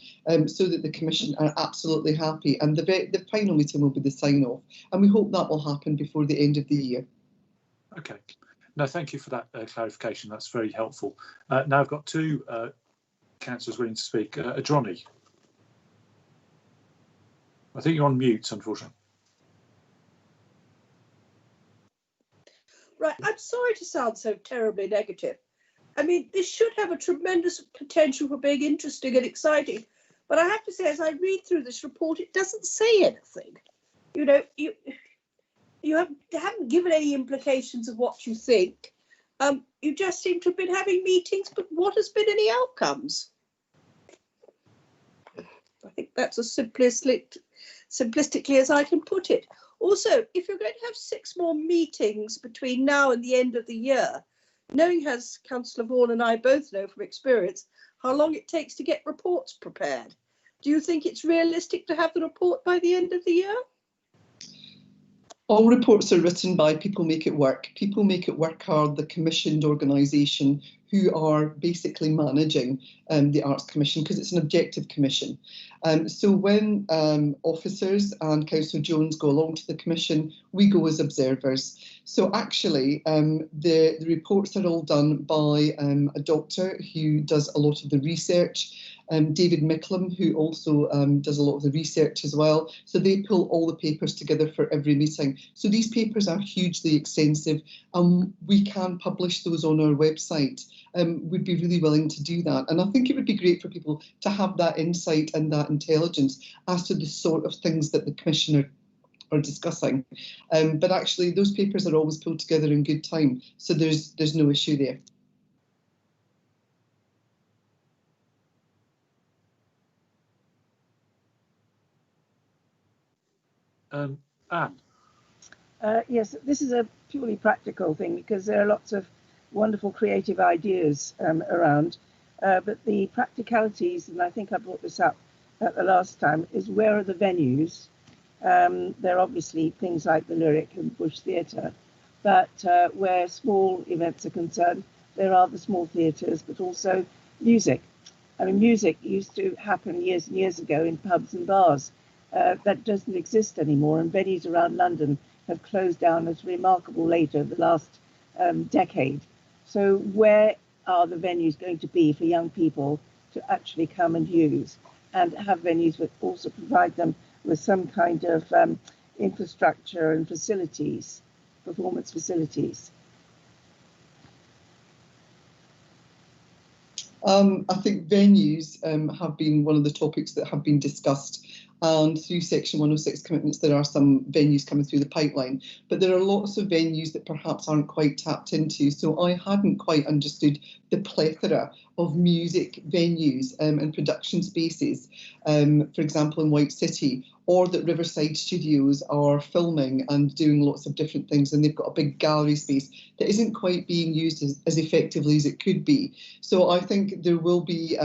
so that the Commission are absolutely happy. And the final meeting will be the sign-off. And we hope that will happen before the end of the year. Okay. No, thank you for that clarification. That's very helpful. Now I've got 2 councillors willing to speak. Adroni. I think you're on mute, unfortunately. Right, I'm sorry to sound so terribly negative. I mean, this should have a tremendous potential for being interesting and exciting. But I have to say, as I read through this report, it doesn't say anything. You know, you haven't given any implications of what you think. You just seem to have been having meetings, but what has been any outcomes? I think that's as simplistically as I can put it. Also, if you're going to have 6 more meetings between now and the end of the year, knowing, as Councillor Vaughan and I both know from experience, how long it takes to get reports prepared, do you think it's realistic to have the report by the end of the year? All reports are written by People Make It Work. People Make It Work are the commissioned organisation who are basically managing the Arts Commission, because it's an objective commission. So when officers and Councillor Jones go along to the Commission, we go as observers. So actually, the reports are all done by a doctor who does a lot of the research. David Micklem, who also does a lot of the research as well. So they pull all the papers together for every meeting. So these papers are hugely extensive, and we can publish those on our website. We'd be really willing to do that. And I think it would be great for people to have that insight and that intelligence as to the sort of things that the Commissioner are discussing. But actually, those papers are always pulled together in good time. So there's no issue there. Anne. Yes, this is a purely practical thing, because there are lots of wonderful creative ideas around, but the practicalities, and I think I brought this up at the last time, is where are the venues? There are obviously things like the Lyric and Bush Theatre, but where small events are concerned, there are the small theatres, but also music. I mean, music used to happen years and years ago in pubs and bars. That doesn't exist anymore, and venues around London have closed down at a remarkable rate over the last decade. So where are the venues going to be for young people to actually come and use, and have venues that also provide them with some kind of infrastructure and facilities, performance facilities? I think venues have been one of the topics that have been discussed, and through Section 106 commitments there are some venues coming through the pipeline, but there are lots of venues that perhaps aren't quite tapped into. So I hadn't quite understood the plethora of music venues and production spaces, for example in White City, or that Riverside Studios are filming and doing lots of different things, and they've got a big gallery space that isn't quite being used as effectively as it could be. So I think there will be,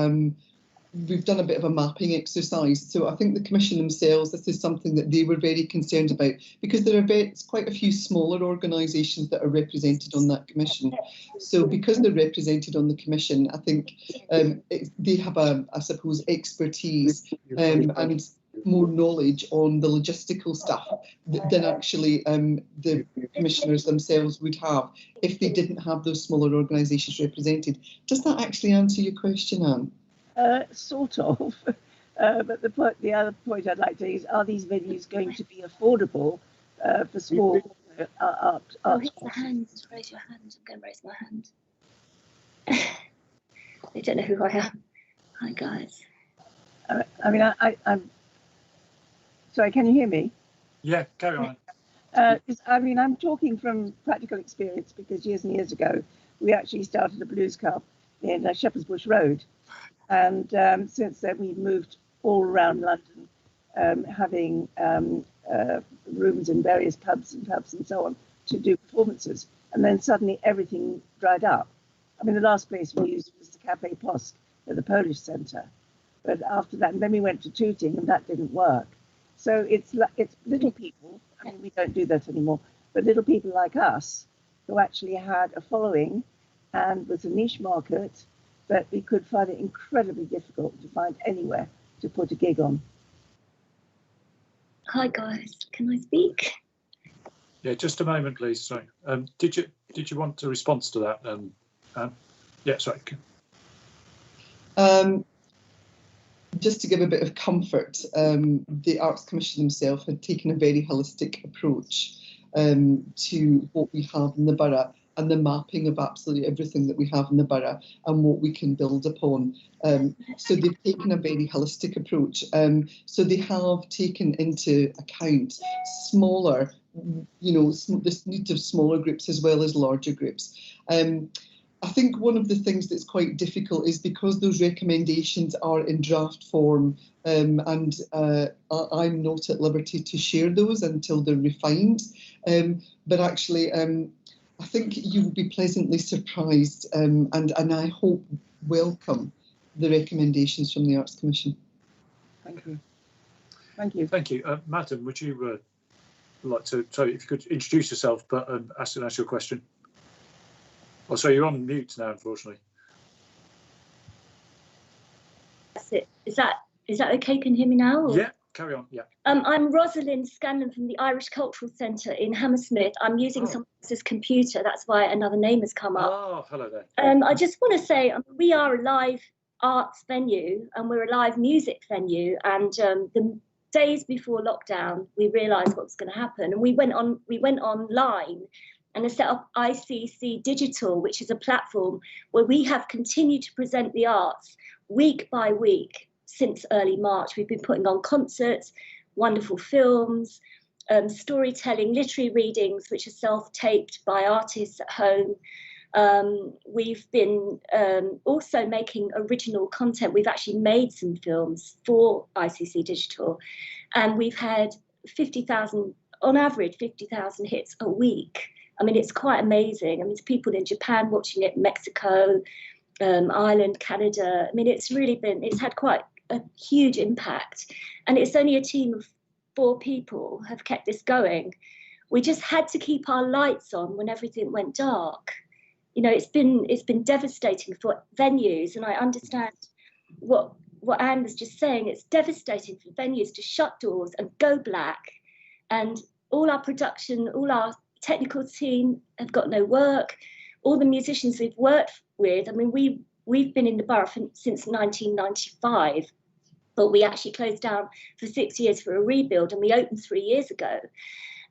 we've done a bit of a mapping exercise. So I think the Commission themselves, this is something that they were very concerned about, because there are quite a few smaller organisations that are represented on that Commission. So because they're represented on the Commission, I think they have, I suppose, expertise and more knowledge on the logistical stuff than actually the commissioners themselves would have if they didn't have those smaller organisations represented. Does that actually answer your question, Anne? Sort of. But the other point I'd like to make is, are these venues going to be affordable for small art? Raise your hands. Raise your hands. I'm going to raise my hand. They don't know who I am. Hi, guys. I mean, I'm sorry, can you hear me? Yeah, carry on. I mean, I'm talking from practical experience, because years and years ago, we actually started a blues club in Shepherd's Bush Road. And since then, we've moved all around London, having rooms in various pubs and so on to do performances. And then suddenly everything dried up. I mean, the last place we used was the Café Posk at the Polish Centre. But after that, and then we went to Tooting, and that didn't work. So it's little people, I mean, we don't do that anymore, but little people like us who actually had a following and was a niche market, but we could find it incredibly difficult to find anywhere to put a gig on. Hi guys, can I speak? Yeah, just a moment, please. Sorry. Did you want a response to that? Yeah, sorry. Just to give a bit of comfort, the Arts Commission themselves had taken a very holistic approach to what we have in the borough, and the mapping of absolutely everything that we have in the borough and what we can build upon. So they've taken a very holistic approach. So they have taken into account smaller, the needs of smaller groups as well as larger groups. I think one of the things that's quite difficult is because those recommendations are in draft form, and I'm not at liberty to share those until they're refined. But actually, I think you will be pleasantly surprised, and I hope welcome the recommendations from the Arts Commission. Thank you. Thank you. Thank you. Madam, would you like to, so if you could introduce yourself, but ask your question. Oh, sorry, you're on mute now, unfortunately. That's it. Is that okay? Can you hear me now? Or? Yeah, carry on. Yeah. I'm Rosalind Scanlon from the Irish Cultural Centre in Hammersmith. I'm using someone else's computer. That's why another name has come up. Oh, hello there. I just want to say we are a live arts venue and we're a live music venue. And the days before lockdown, we realised what was going to happen, and we went online. And I set up ICC Digital, which is a platform where we have continued to present the arts week by week since early March. We've been putting on concerts, wonderful films, storytelling, literary readings, which are self-taped by artists at home. We've been also making original content. We've actually made some films for ICC Digital, and we've had 50,000, on average, 50,000 hits a week. I mean, it's quite amazing. I mean, there's people in Japan watching it, Mexico, Ireland, Canada. I mean, it's had quite a huge impact. And it's only a team of 4 people have kept this going. We just had to keep our lights on when everything went dark. You know, it's been devastating for venues, and I understand what Anne was just saying. It's devastating for venues to shut doors and go black, and all our production, all our technical team have got no work. All the musicians we've worked with, I mean, we've been in the borough since 1995, but we actually closed down for 6 years for a rebuild, and we opened 3 years ago.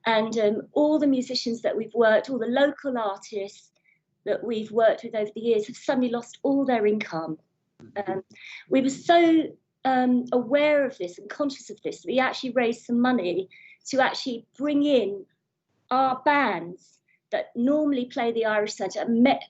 And all the musicians that we've worked, all the local artists that we've worked with over the years have suddenly lost all their income. We were so aware of this and conscious of this, we actually raised some money to actually bring in our bands that normally play the Irish Centre,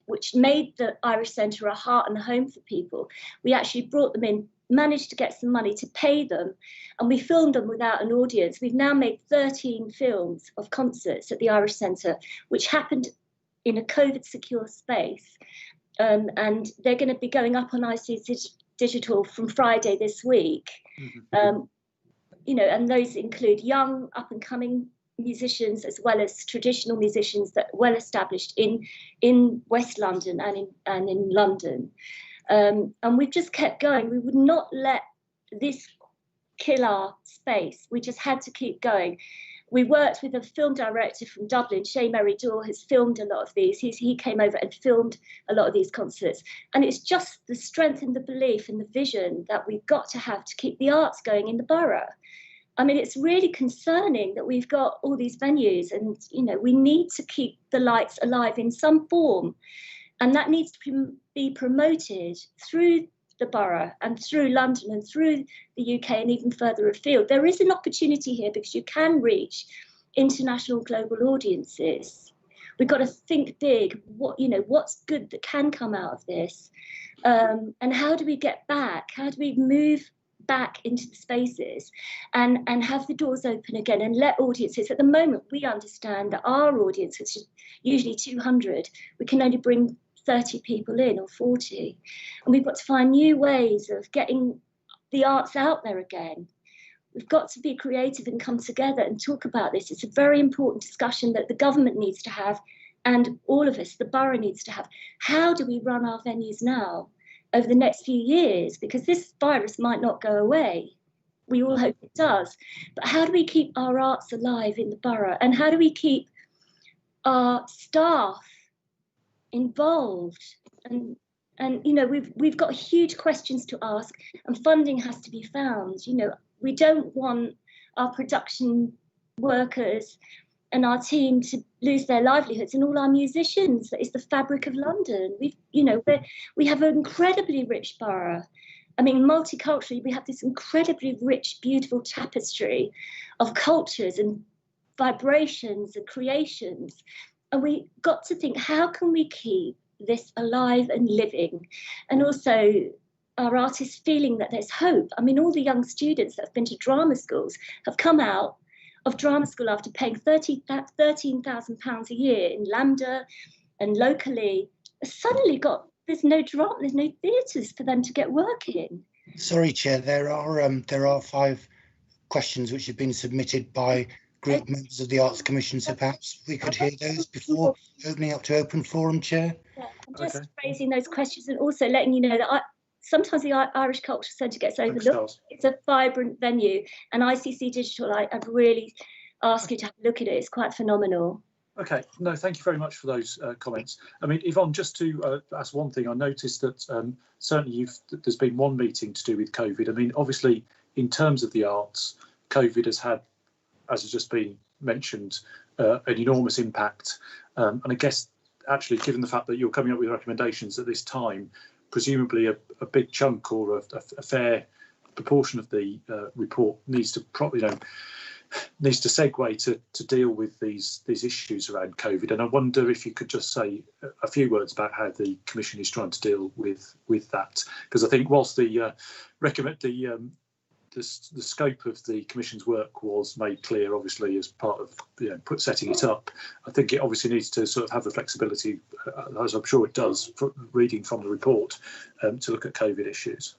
which made the Irish Centre a heart and a home for people. We actually brought them in, managed to get some money to pay them, and we filmed them without an audience. We've now made 13 films of concerts at the Irish Centre, which happened in a COVID secure space, and they're going to be going up on IC Digital from Friday this week. You know, and those include young up and coming musicians as well as traditional musicians that are well established in West London and in London. And we've just kept going. We would not let this kill our space. We just had to keep going. We worked with a film director from Dublin, Shay Merry-Dore, has filmed a lot of these. He came over and filmed a lot of these concerts. And it's just the strength and the belief and the vision that we've got to have to keep the arts going in the borough. I mean, it's really concerning that we've got all these venues and, you know, we need to keep the lights alive in some form. And that needs to be promoted through the borough and through London and through the UK and even further afield. There is an opportunity here because you can reach international global audiences. We've got to think big. What's good that can come out of this, and how do we get back? How do we move back into the spaces and have the doors open again and let audiences? At the moment, we understand that our audience, which is usually 200, we can only bring 30 people in or 40, and we've got to find new ways of getting the arts out there again. We've got to be creative and come together and talk about this. It's a very important discussion that the government needs to have and all of us, the borough, needs to have. How do we run our venues now over the next few years? Because this virus might not go away. We all hope it does. But how do we keep our arts alive in the borough? And how do we keep our staff involved? And you know, we've got huge questions to ask, and funding has to be found. You know, we don't want our production workers and our team to lose their livelihoods, and all our musicians. That is the fabric of London. We have an incredibly rich borough. I mean, multiculturally, we have this incredibly rich, beautiful tapestry of cultures and vibrations and creations. And we got to think, how can we keep this alive and living? And also our artists feeling that there's hope. I mean, all the young students that have been to drama schools have come out of drama school after paying £13,000 a year in Lambda and locally. Suddenly there's no drama, there's no theatres for them to get work in. Sorry, Chair, there are 5 questions which have been submitted by group members of the Arts Commission, so perhaps we could hear those before opening up to open forum, Chair. Yeah, I'm just raising those questions and also letting you know that sometimes the Irish Cultural Centre gets overlooked. It's a vibrant venue, and ICC Digital, I'd really ask you to have a look at it. It's quite phenomenal. Okay, no, thank you very much for those comments. I mean, Yvonne, just to ask one thing, I noticed that certainly there's been one meeting to do with COVID. I mean, obviously, in terms of the arts, COVID has had, as has just been mentioned, an enormous impact. And I guess, actually, given the fact that you're coming up with recommendations at this time, presumably a big chunk or a fair proportion of the report needs to segue to deal with these issues around COVID. And I wonder if you could just say a few words about how the Commission is trying to deal with that, because I think whilst the scope of the Commission's work was made clear, obviously, as part of setting it up, I think it obviously needs to sort of have the flexibility, as I'm sure it does, reading from the report, to look at COVID issues.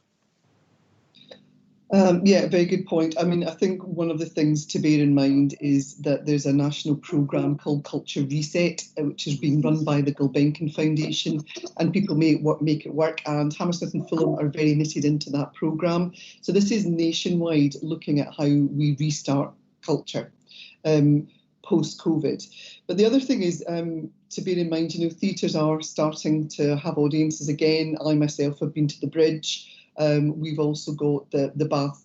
Yeah, very good point. I mean, I think one of the things to bear in mind is that there's a national programme called Culture Reset, which is being run by the Gulbenkian Foundation, and people make it work, and Hammersmith and Fulham are very knitted into that programme. So this is nationwide, looking at how we restart culture post-COVID. But the other thing is to bear in mind, theatres are starting to have audiences again. I myself have been to the Bridge. We've also got the Bath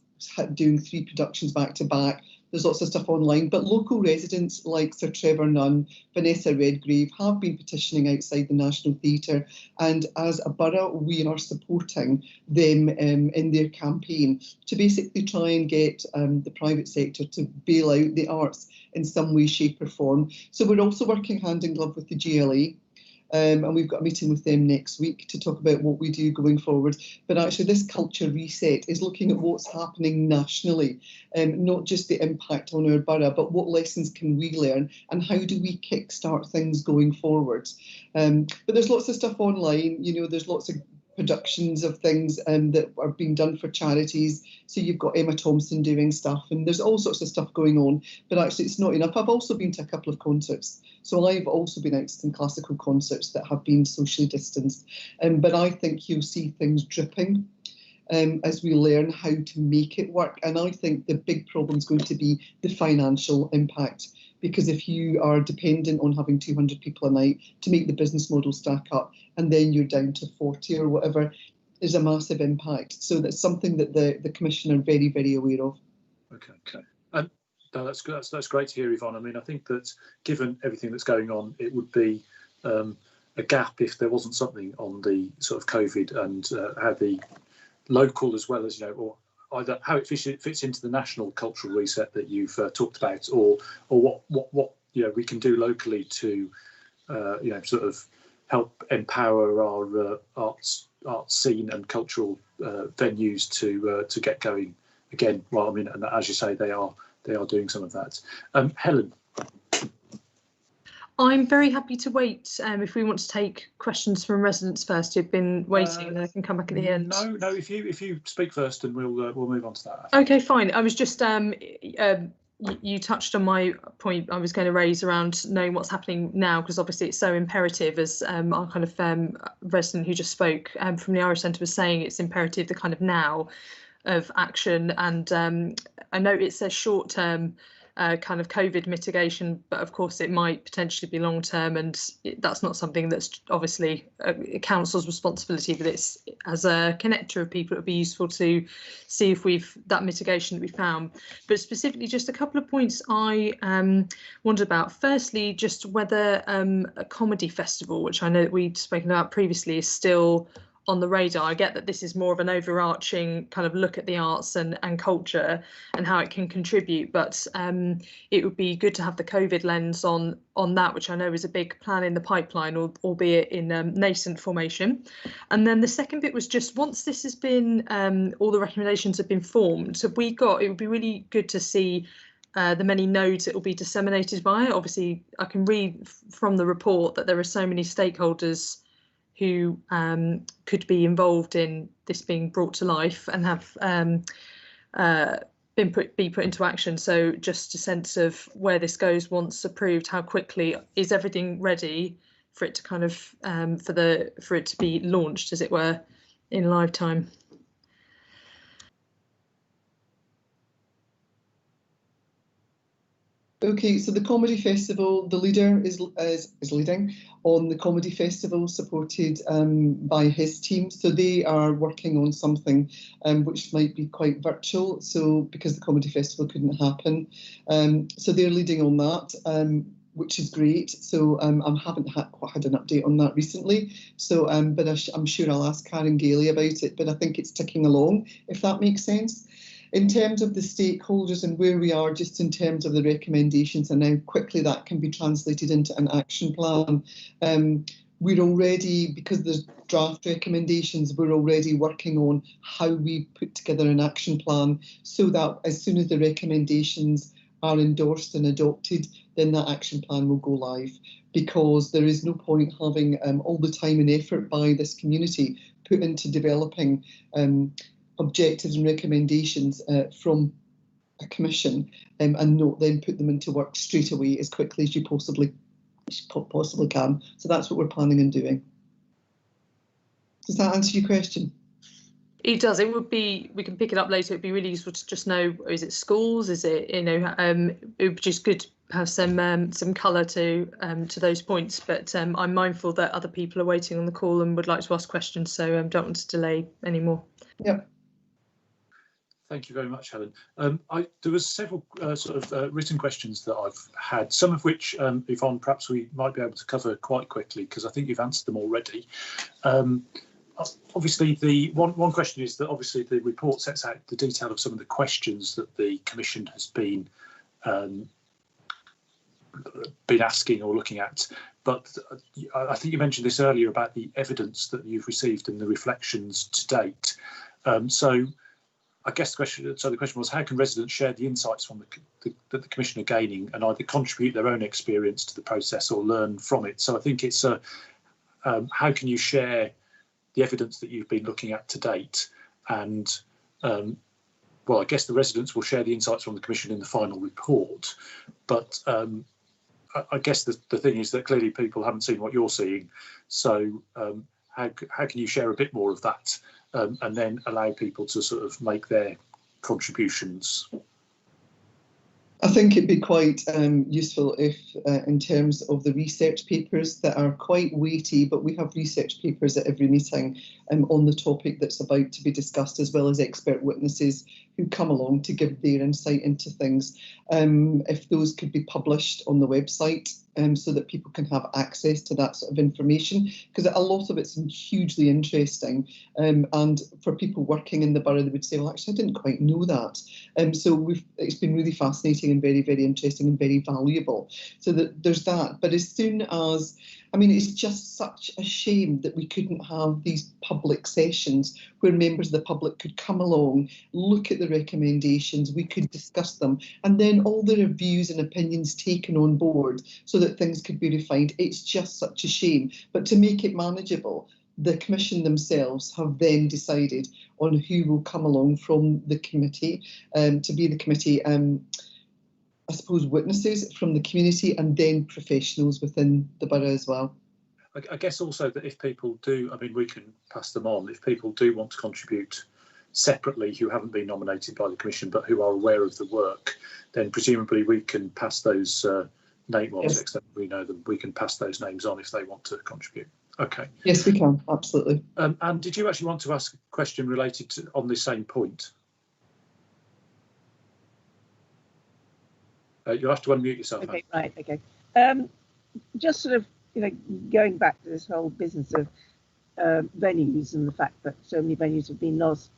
doing 3 productions back to back. There's lots of stuff online, but local residents like Sir Trevor Nunn, Vanessa Redgrave have been petitioning outside the National Theatre, and as a borough we are supporting them in their campaign to basically try and get the private sector to bail out the arts in some way, shape or form. So we're also working hand in glove with the GLA. And we've got a meeting with them next week to talk about what we do going forward. But actually this culture reset is looking at what's happening nationally, not just the impact on our borough, but what lessons can we learn and how do we kickstart things going forward. But there's lots of stuff online, there's lots of productions of things that are being done for charities. So you've got Emma Thompson doing stuff, and there's all sorts of stuff going on, but actually it's not enough. I've also been to a couple of concerts. So I've also been out to some classical concerts that have been socially distanced. But I think you'll see things dripping as we learn how to make it work. And I think the big problem is going to be the financial impact, because if you are dependent on having 200 people a night to make the business model stack up, and then you're down to 40 or whatever, is a massive impact. So that's something that the Commission are very, very aware of. Okay. No, that's good. That's great to hear, Yvonne. I mean, I think that given everything that's going on, it would be a gap if there wasn't something on the sort of COVID and how the local, as well as or either how it fits into the national cultural reset that you've talked about, or what we can do locally to sort of help empower our arts scene and cultural venues to get going again. Well, I mean, and as you say, they are doing some of that. Helen. I'm very happy to wait if we want to take questions from residents first who've been waiting, and then I can come back at the end. No, if you speak first, and we'll move on to that. Okay, fine. I was just you touched on my point I was going to raise around knowing what's happening now, because obviously it's so imperative, as our kind of resident who just spoke from the Irish Centre was saying, it's imperative the kind of now of action. And I know it says short-term kind of COVID mitigation, but of course it might potentially be long-term, and that's not something that's obviously a council's responsibility, but it's as a connector of people, it would be useful to see if that mitigation that we found. But specifically, just a couple of points I wondered about. Firstly, just whether a comedy festival, which I know that we'd spoken about previously, is still on the radar. I get that this is more of an overarching kind of look at the arts and culture and how it can contribute, but it would be good to have the COVID lens on that, which I know is a big plan in the pipeline, albeit in nascent formation. And then the second bit was just, once this has been, all the recommendations have been formed, it would be really good to see the many nodes it will be disseminated by. Obviously, I can read from the report that there are so many stakeholders who could be involved in this being brought to life and have be put into action. So just a sense of where this goes once approved, how quickly is everything ready for it to kind of for it to be launched, as it were, in live time. Okay, so the comedy festival, the leader is leading on the comedy festival, supported by his team. So they are working on something which might be quite virtual. So because the comedy festival couldn't happen, so they're leading on that, which is great. So I haven't had an update on that recently. So but I'm sure I'll ask Karen Gailey about it. But I think it's ticking along, if that makes sense. In terms of the stakeholders and where we are, just in terms of the recommendations and how quickly that can be translated into an action plan, we're already, because there's draft recommendations, we're already working on how we put together an action plan so that as soon as the recommendations are endorsed and adopted, then that action plan will go live, because there is no point having all the time and effort by this community put into developing objectives and recommendations from a commission and not then put them into work straight away as quickly as you possibly can. So that's what we're planning on doing. Does that answer your question? It does. It would be, we can pick it up later. It'd be really useful to just know, is it schools? Is it, you know, it would be just good to have some colour to those points. But I'm mindful that other people are waiting on the call and would like to ask questions, so don't want to delay anymore. Yep. Thank you very much, Helen. There was several written questions that I've had, some of which, Yvonne, perhaps we might be able to cover quite quickly because I think you've answered them already. Obviously, the one question is that obviously the report sets out the detail of some of the questions that the Commission has been asking or looking at. But I think you mentioned this earlier about the evidence that you've received and the reflections to date. So I guess the question was, how can residents share the insights from that the Commission are gaining and either contribute their own experience to the process or learn from it? So I think it's how can you share the evidence that you've been looking at to date, and well, I guess the residents will share the insights from the Commission in the final report, but I guess the thing is that clearly people haven't seen what you're seeing, so how can you share a bit more of that and then allow people to sort of make their contributions? I think it'd be quite useful if, in terms of the research papers that are quite weighty, but we have research papers at every meeting on the topic that's about to be discussed, as well as expert witnesses who come along to give their insight into things. If those could be published on the website so that people can have access to that sort of information, because a lot of it's hugely interesting. And for people working in the borough, they would say, well, actually, I didn't quite know that. So it's been really fascinating and very, very interesting and very valuable. So that there's that. But as soon as, I mean, it's just such a shame that we couldn't have these public sessions where members of the public could come along, look at the recommendations, we could discuss them, and then all their views and opinions taken on board so that things could be refined. It's just such a shame. But to make it manageable, the Commission themselves have then decided on who will come along from the committee to be the committee, I suppose, witnesses from the community and then professionals within the borough as well. I guess also that if people do, I mean, we can pass them on. If people do want to contribute separately who haven't been nominated by the Commission but who are aware of the work, then presumably we can pass those names on, to the extent we know them, we can pass those names on if they want to contribute. Okay. Yes, we can, absolutely. And did you actually want to ask a question related to on this same point? You'll have to unmute yourself. Okay, right, okay. Just sort of, you know, going back to this whole business of venues and the fact that so many venues have been lost.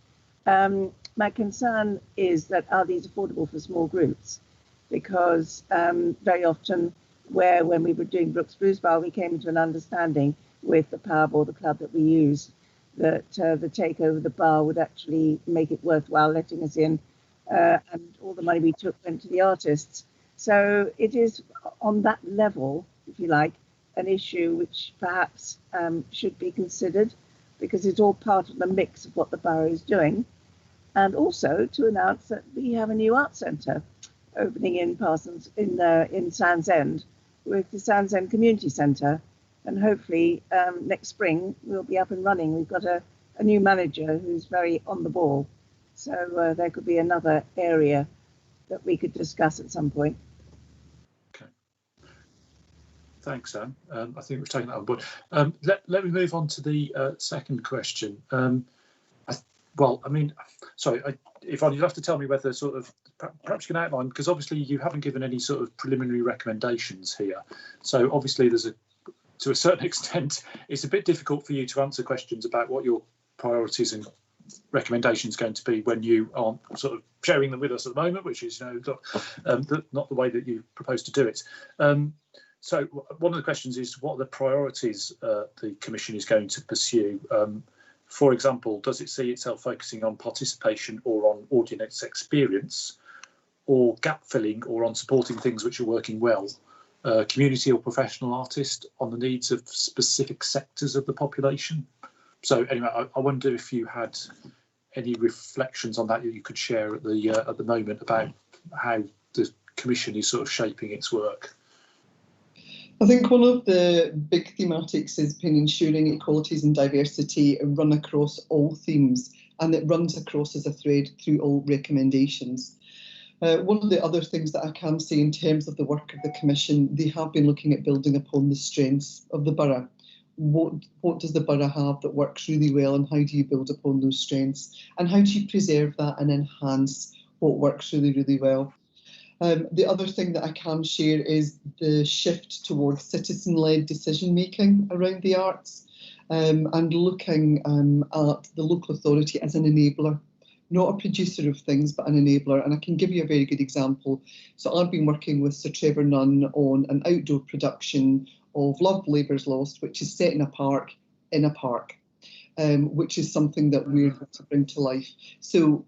My concern is that are these affordable for small groups? Because very often when we were doing Brooks Blues Bar, we came to an understanding with the pub or the club that we use that the takeover of the bar would actually make it worthwhile letting us in, and all the money we took went to the artists. So it is on that level, if you like, an issue which perhaps should be considered, because it's all part of the mix of what the borough is doing. And also to announce that we have a new art centre opening in Parsons in Sands End with the Sands End Community Centre, and hopefully next spring we'll be up and running. We've got a new manager who's very on the ball, so there could be another area that we could discuss at some point. Okay. Thanks, Anne. I think we've taken that on board. Let me move on to the second question. Yvonne, you'll have to tell me whether sort of, perhaps you can outline, because obviously you haven't given any sort of preliminary recommendations here. So obviously there's to a certain extent, it's a bit difficult for you to answer questions about what your priorities and recommendations going to be when you aren't sort of sharing them with us at the moment, which is, you know, not the way that you propose to do it. So one of the questions is, what are the priorities the Commission is going to pursue? For example, does it see itself focusing on participation or on audience experience, or gap filling, or on supporting things which are working well? Community or professional artist, on the needs of specific sectors of the population? So anyway, I wonder if you had any reflections on that you could share at the moment about how the Commission is sort of shaping its work? I think one of the big thematics has been ensuring equalities and diversity run across all themes, and it runs across as a thread through all recommendations. One of the other things that I can say in terms of the work of the Commission, they have been looking at building upon the strengths of the borough. What does the borough have that works really well, and how do you build upon those strengths? And how do you preserve that and enhance what works really, really well? The other thing that I can share is the shift towards citizen-led decision-making around the arts, and looking at the local authority as an enabler, not a producer of things, but an enabler. And I can give you a very good example. So I've been working with Sir Trevor Nunn on an outdoor production of Love Labour's Lost, which is set in a park, which is something that we're going to bring to life. So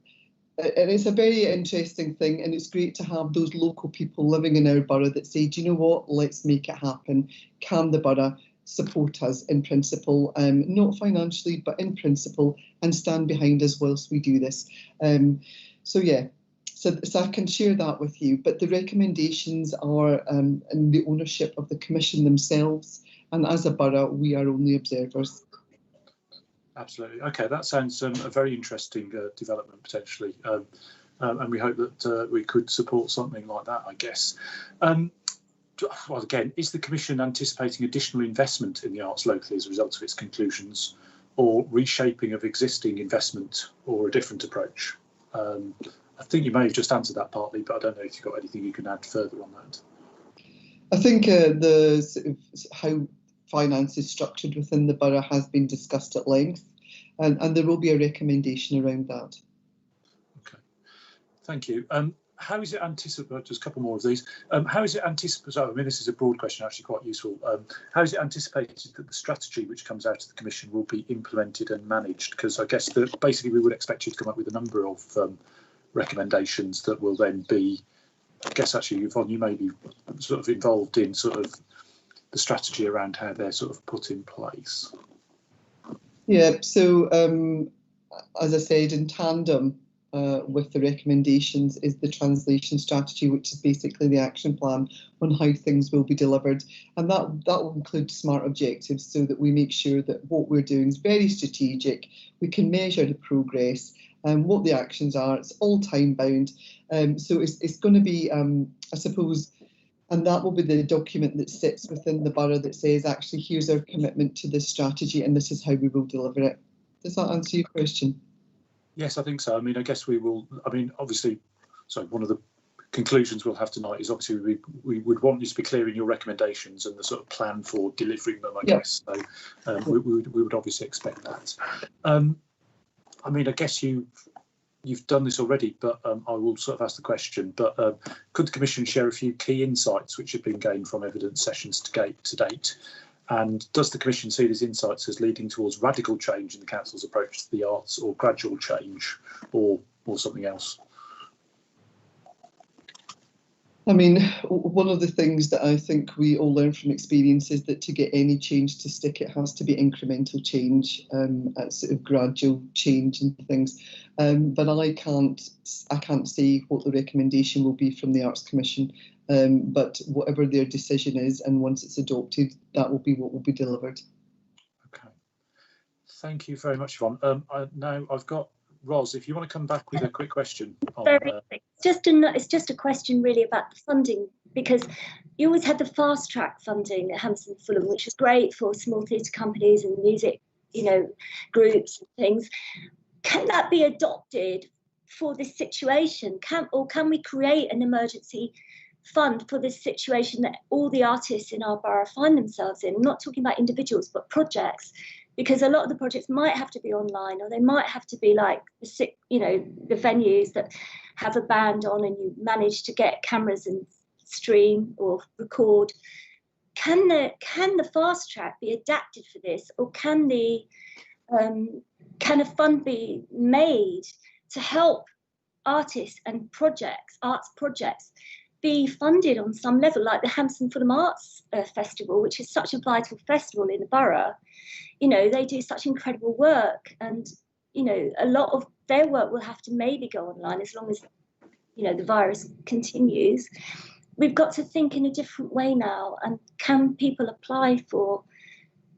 and it's a very interesting thing, and it's great to have those local people living in our borough that say, do you know what, let's make it happen. Can the borough support us in principle, not financially, but in principle, and stand behind us whilst we do this? So yeah, so I can share that with you, but the recommendations are in the ownership of the Commission themselves, and as a borough, we are only observers. Absolutely. Okay, that sounds a very interesting development potentially, and we hope that we could support something like that, I guess. Well, again, is the Commission anticipating additional investment in the arts locally as a result of its conclusions, or reshaping of existing investment, or a different approach? I think you may have just answered that partly, but I don't know if you've got anything you can add further on that. I think how finance is structured within the borough has been discussed at length, and there will be a recommendation around that. Okay, thank you. How is it anticipated, just a couple more of these, how is it anticipated, I mean this is a broad question, actually quite useful, how is it anticipated that the strategy which comes out of the Commission will be implemented and managed? Because I guess that basically we would expect you to come up with a number of recommendations that will then be, I guess actually Yvonne, you may be sort of involved in sort of the strategy around how they're sort of put in place. Yeah, so as I said, in tandem with the recommendations is the translation strategy, which is basically the action plan on how things will be delivered. And that will include SMART objectives, so that we make sure that what we're doing is very strategic, we can measure the progress and what the actions are, it's all time bound. So it's going to be, I suppose, and that will be the document that sits within the borough that says, actually, here's our commitment to this strategy and this is how we will deliver it. Does that answer your question? Yes, I think so. I mean, I guess we will, I mean, obviously, so one of the conclusions we'll have tonight is obviously we would want you to be clear in your recommendations and the sort of plan for delivering them, I guess. So we would obviously expect that. I mean, I guess you've done this already, but I will sort of ask the question, but could the Commission share a few key insights which have been gained from evidence sessions to date? And does the Commission see these insights as leading towards radical change in the Council's approach to the arts, or gradual change, or something else? I mean, one of the things that I think we all learn from experience is that to get any change to stick, it has to be incremental change, sort of gradual change and things. But I can't say what the recommendation will be from the Arts Commission. But whatever their decision is, and once it's adopted, that will be what will be delivered. Okay, thank you very much, Yvonne. Now I've got Ros, if you want to come back with a quick question. It's just a question really about the funding, because you always had the fast track funding at Hampson Fulham, which was great for small theatre companies and music, groups and things. Can that be adopted for this situation? Can we create an emergency fund for this situation that all the artists in our borough find themselves in? I'm not talking about individuals, but projects, because a lot of the projects might have to be online, or they might have to be like the venues that have a band on and you manage to get cameras and stream or record. Can the fast track be adapted for this, or can a fund be made to help artists and arts projects be funded on some level, like the Hampson Fulham Arts Festival, which is such a vital festival in the borough? They do such incredible work, and a lot of their work will have to maybe go online as long as, you know, the virus continues. We've got to think in a different way now. And can people apply for,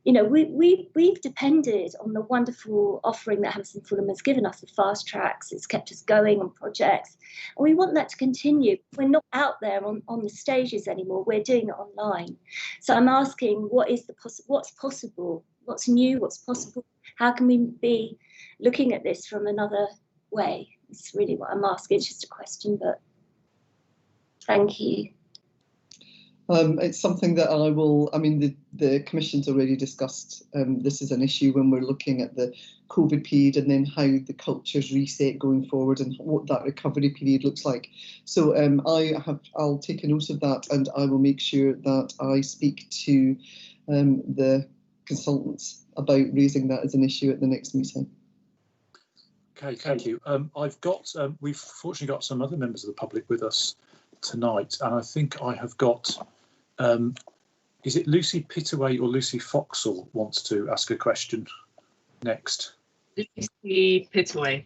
you know, we've depended on the wonderful offering that Hampton Fulham has given us, the fast tracks. It's kept us going on projects, and we want that to continue. We're not out there on the stages anymore. We're doing it online. So I'm asking, what's possible? What's new? What's possible? How can we be looking at this from another way? It's really what I'm asking. It's just a question, but thank you. It's something that I will, I mean, the Commission's already discussed this is an issue when we're looking at the COVID period and then how the cultures reset going forward and what that recovery period looks like. So I'll take a note of that, and I will make sure that I speak to the consultants about raising that as an issue at the next meeting. Okay, thank you. We've fortunately got some other members of the public with us tonight, and I think I have got, is it Lucy Pittaway or Lucy Foxall wants to ask a question next? Lucy Pittaway.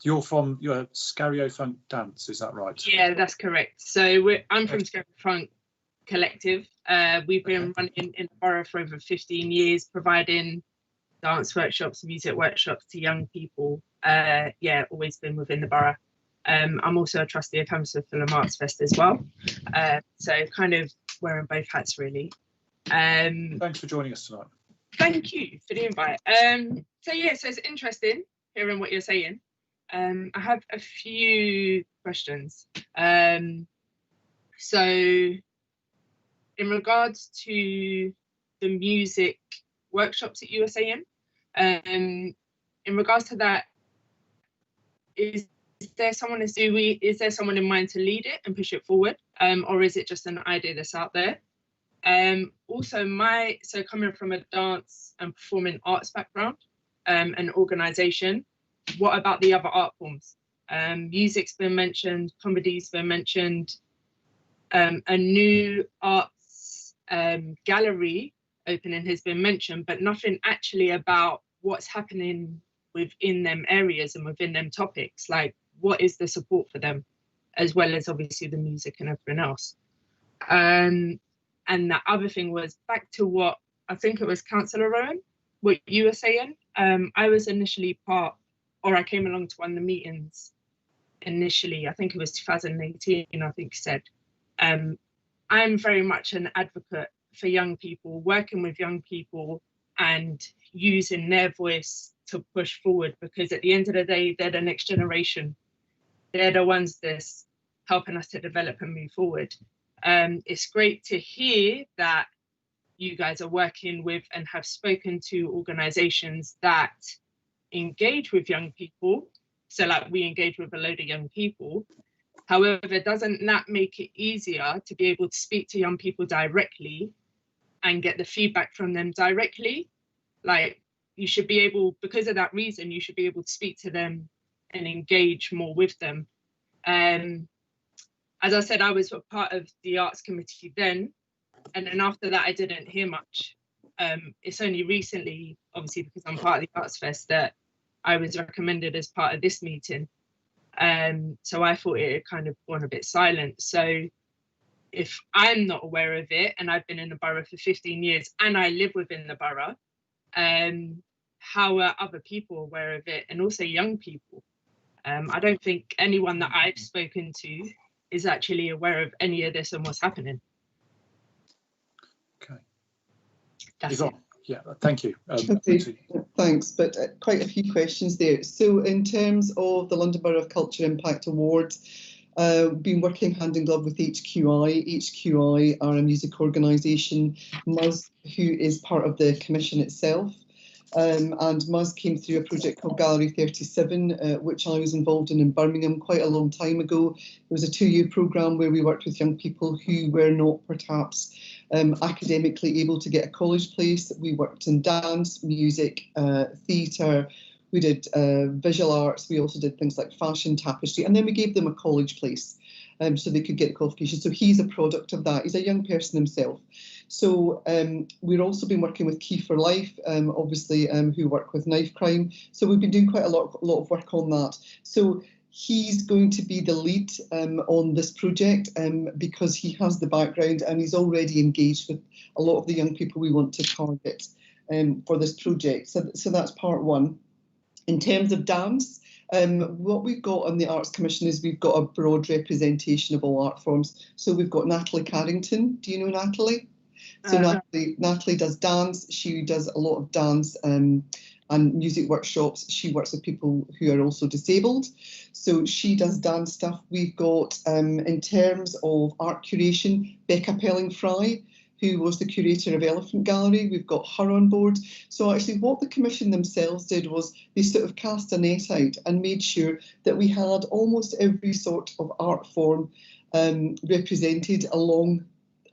You're Scario Funk Dance, is that right? Yeah, that's correct. So I'm from Scario Funk Collective. We've been running in the borough for over 15 years, providing dance workshops, music workshops to young people. Yeah, always been within the borough. I'm also a trustee of Hampstead Fulham Arts Fest as well. So kind of wearing both hats really. Thanks for joining us tonight. Thank you for the invite. So yeah, so it's interesting hearing what you're saying. I have a few questions. So in regards to the music workshops that you were saying, in regards to that, is there someone in mind to lead it and push it forward, or is it just an idea that's out there? Also, so coming from a dance and performing arts background and organisation, what about the other art forms? Music's been mentioned, comedy's been mentioned, a new arts gallery opening has been mentioned, but nothing actually about what's happening within them areas and within them topics. Like, what is the support for them, as well as obviously the music and everything else. And the other thing was back to what I think it was Councillor Rowan, what you were saying. I was initially I came along to one of the meetings initially, I think it was 2018, I think you said. I'm very much an advocate for young people, working with young people and using their voice to push forward, because at the end of the day, they're the next generation. They're the ones that's helping us to develop and move forward. It's great to hear that you guys are working with and have spoken to organisations that engage with young people. So like we engage with a load of young people. However, doesn't that make it easier to be able to speak to young people directly and get the feedback from them directly? Like, you should be able, because of that reason, you should be able to speak to them and engage more with them. As I said, I was a part of the arts committee then, and then after that I didn't hear much. It's only recently, obviously because I'm part of the Arts Fest, that I was recommended as part of this meeting. So I thought it had kind of gone a bit silent. So if I'm not aware of it, and I've been in the borough for 15 years and I live within the borough, how are other people aware of it, and also young people? I don't think anyone that I've spoken to is actually aware of any of this and what's happening. Okay. That's it. Yeah, thank you. Okay, thanks, but quite a few questions there. So in terms of the London Borough of Culture Impact Awards, been working hand in glove with HQI. HQI are a music organisation, MUS, who is part of the commission itself. And MUS came through a project called Gallery 37, which I was involved in Birmingham quite a long time ago. It was a 2-year programme where we worked with young people who were not perhaps academically able to get a college place. We worked in dance, music, theatre. We did visual arts. We also did things like fashion, tapestry, and then we gave them a college place so they could get the qualification. So he's a product of that. He's a young person himself. So we've also been working with Key for Life, obviously, who work with knife crime. So we've been doing quite a lot of work on that. So he's going to be the lead on this project because he has the background and he's already engaged with a lot of the young people we want to target for this project. So that's part one. In terms of dance, what we've got on the Arts Commission is we've got a broad representation of all art forms. So we've got Natalie Carrington. Do you know Natalie? So Natalie does dance. She does a lot of dance and music workshops. She works with people who are also disabled. So she does dance stuff. We've got, in terms of art curation, Becca Pelling-Fry, who was the curator of Elephant Gallery. We've got her on board. So actually what the Commission themselves did was they sort of cast a net out and made sure that we had almost every sort of art form represented along.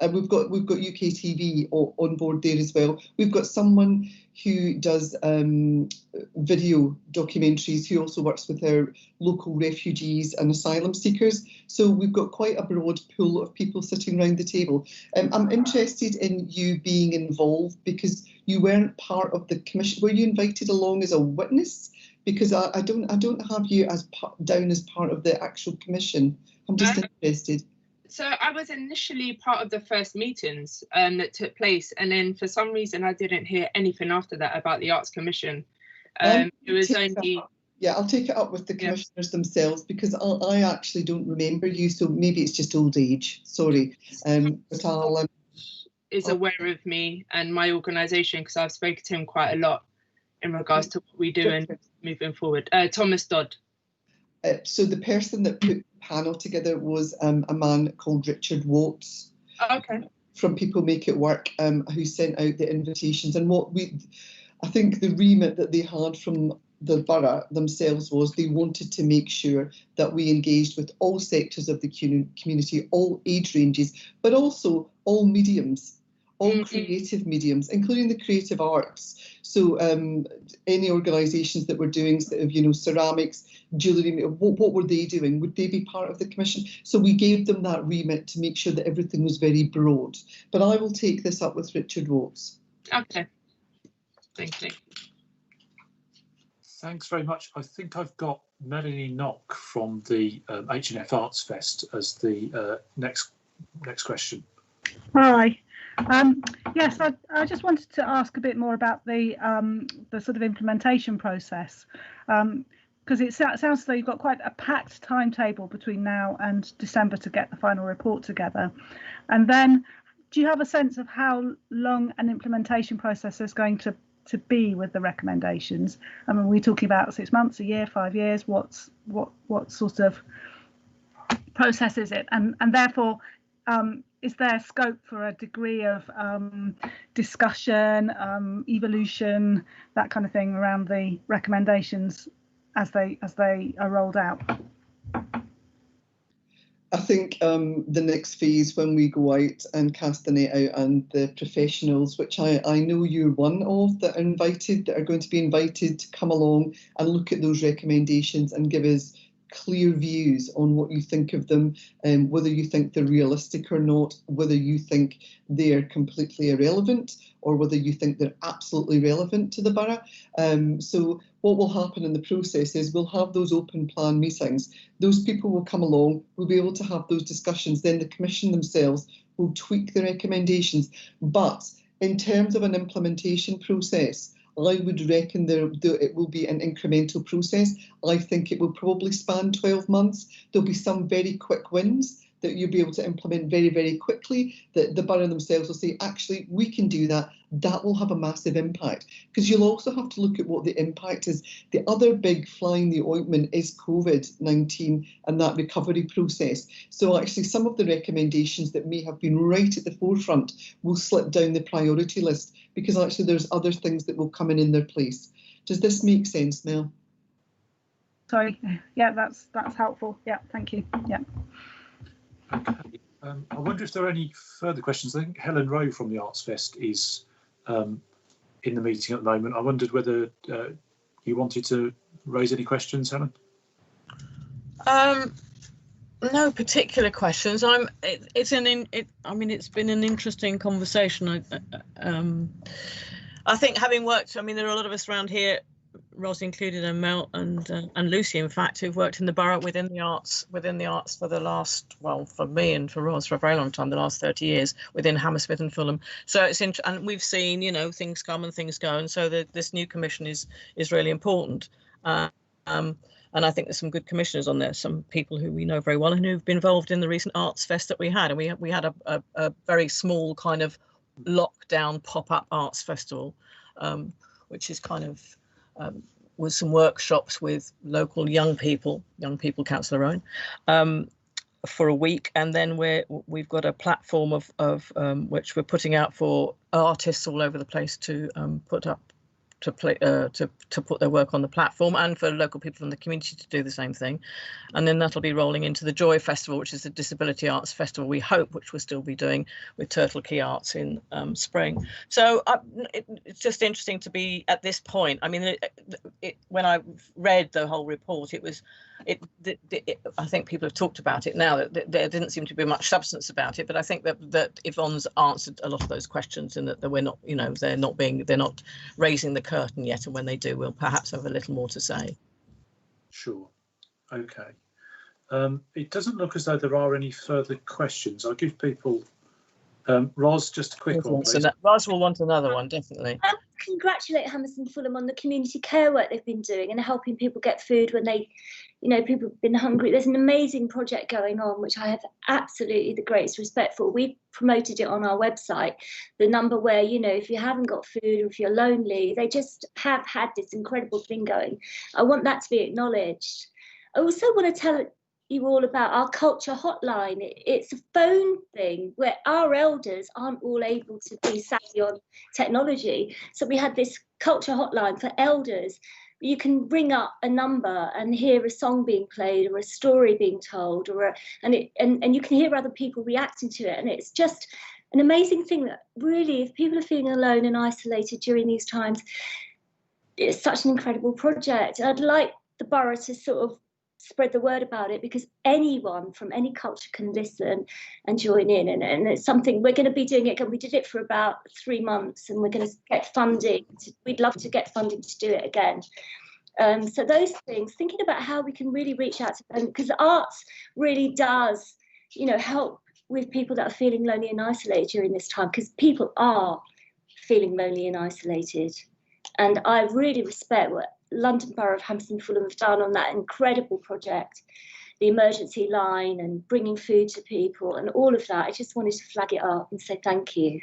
We've got UK TV on board there as well. We've got someone who does video documentaries who also works with our local refugees and asylum seekers. So we've got quite a broad pool of people sitting around the table. I'm interested in you being involved because you weren't part of the commission. Were you invited along as a witness? Because I don't have you as down as part of the actual commission. I'm just interested. So I was initially part of the first meetings that took place, and then for some reason I didn't hear anything after that about the Arts Commission. It was only... Yeah, I'll take it up with the commissioners themselves because I actually don't remember you, so maybe it's just old age. Sorry, but I'll is aware of me and my organisation because I've spoken to him quite a lot in regards to what we do and moving forward. Thomas Dodd. So the person that put the panel together was a man called Richard Watts. Okay. From People Make It Work, who sent out the invitations. And I think the remit that they had from the borough themselves was they wanted to make sure that we engaged with all sectors of the community, all age ranges, but also all mediums, all creative mediums, including the creative arts. So any organisations that were doing sort of, ceramics, jewellery, what were they doing? Would they be part of the commission? So we gave them that remit to make sure that everything was very broad. But I will take this up with Richard Watts. Okay. Thank you. Thanks very much. I think I've got Melanie Knock from the H&F Arts Fest as the next question. Hi. Yes, I just wanted to ask a bit more about the sort of implementation process, because it sounds as though you've got quite a packed timetable between now and December to get the final report together. And then do you have a sense of how long an implementation process is going to be with the recommendations? I mean, we're talking about 6 months, a year, 5 years. What sort of process is it? And therefore, is there scope for a degree of discussion, evolution, that kind of thing around the recommendations as they are rolled out? I think the next phase, when we go out and cast the net out, and the professionals, which I know you're one of that are going to be invited to come along and look at those recommendations and give us clear views on what you think of them, whether you think they're realistic or not, whether you think they're completely irrelevant or whether you think they're absolutely relevant to the borough. So what will happen in the process is we'll have those open plan meetings. Those people will come along, we'll be able to have those discussions. Then the commission themselves will tweak the recommendations. But in terms of an implementation process, I would reckon it will be an incremental process. I think it will probably span 12 months. There'll be some very quick wins that you'll be able to implement very, very quickly, that the borough themselves will say, actually, we can do that. That will have a massive impact, because you'll also have to look at what the impact is. The other big fly in the ointment is COVID-19 and that recovery process. So actually some of the recommendations that may have been right at the forefront will slip down the priority list, because actually there's other things that will come in their place. Does this make sense, Mel? Sorry, yeah, that's helpful. Yeah, thank you. Yeah. Okay. I wonder if there are any further questions. I think Helen Rowe from the Arts Fest is in the meeting at the moment. I wondered whether you wanted to raise any questions, Helen? No particular questions. It's been an interesting conversation. I think having worked, I mean, there are a lot of us around here, Ros included, and Mel and Lucy, in fact, who've worked in the borough within the arts for the last, well, for me and for Ros for a very long time, the last 30 years within Hammersmith and Fulham. So it's and we've seen, you know, things come and things go, and so this new commission is really important. And I think there's some good commissioners on there, some people who we know very well and who've been involved in the recent Arts Fest that we had. And we had a very small kind of lockdown pop-up arts festival, which is kind of with some workshops with local young people, Councillor Rowan, for a week. And then we've got a platform of which we're putting out for artists all over the place to put up, to put their work on the platform, and for local people from the community to do the same thing. And then that'll be rolling into the Joy Festival, which is the Disability Arts Festival, we hope, which we'll still be doing with Turtle Key Arts in spring. So it's just interesting to be at this point. I mean, when I read the whole report, I think people have talked about it now, that there didn't seem to be much substance about it, but I think that Yvonne's answered a lot of those questions, and that we're not, you know, they're not raising the curtain yet, and when they do, we'll perhaps have a little more to say. Sure. Okay. It doesn't look as though there are any further questions. I'll give people, Ros, just a quick one, please. Ros will want another one, definitely. Congratulate Hammersmith and Fulham on the community care work they've been doing and helping people get food when they, you know, people have been hungry. There's an amazing project going on, which I have absolutely the greatest respect for. We've promoted it on our website, the number where, you know, if you haven't got food or if you're lonely, they just have had this incredible thing going. I want that to be acknowledged. I also want to tell you all about our culture hotline. It's a phone thing where our elders aren't all able to be savvy on technology. So we had this culture hotline for elders. You can ring up a number and hear a song being played or a story being told, and you can hear other people reacting to it. And it's just an amazing thing that really, if people are feeling alone and isolated during these times, it's such an incredible project. I'd like the borough to sort of spread the word about it, because anyone from any culture can listen and join in, and it's something we're going to be doing it. We did it for about 3 months, and we're going to get funding. We'd love to get funding to do it again. So those things, thinking about how we can really reach out to them, because the arts really does, you know, help with people that are feeling lonely and isolated during this time, because people are feeling lonely and isolated. And I really respect what London Borough of Hammersmith and Fulham have done on that incredible project, the emergency line and bringing food to people and all of that. I just wanted to flag it up and say thank you.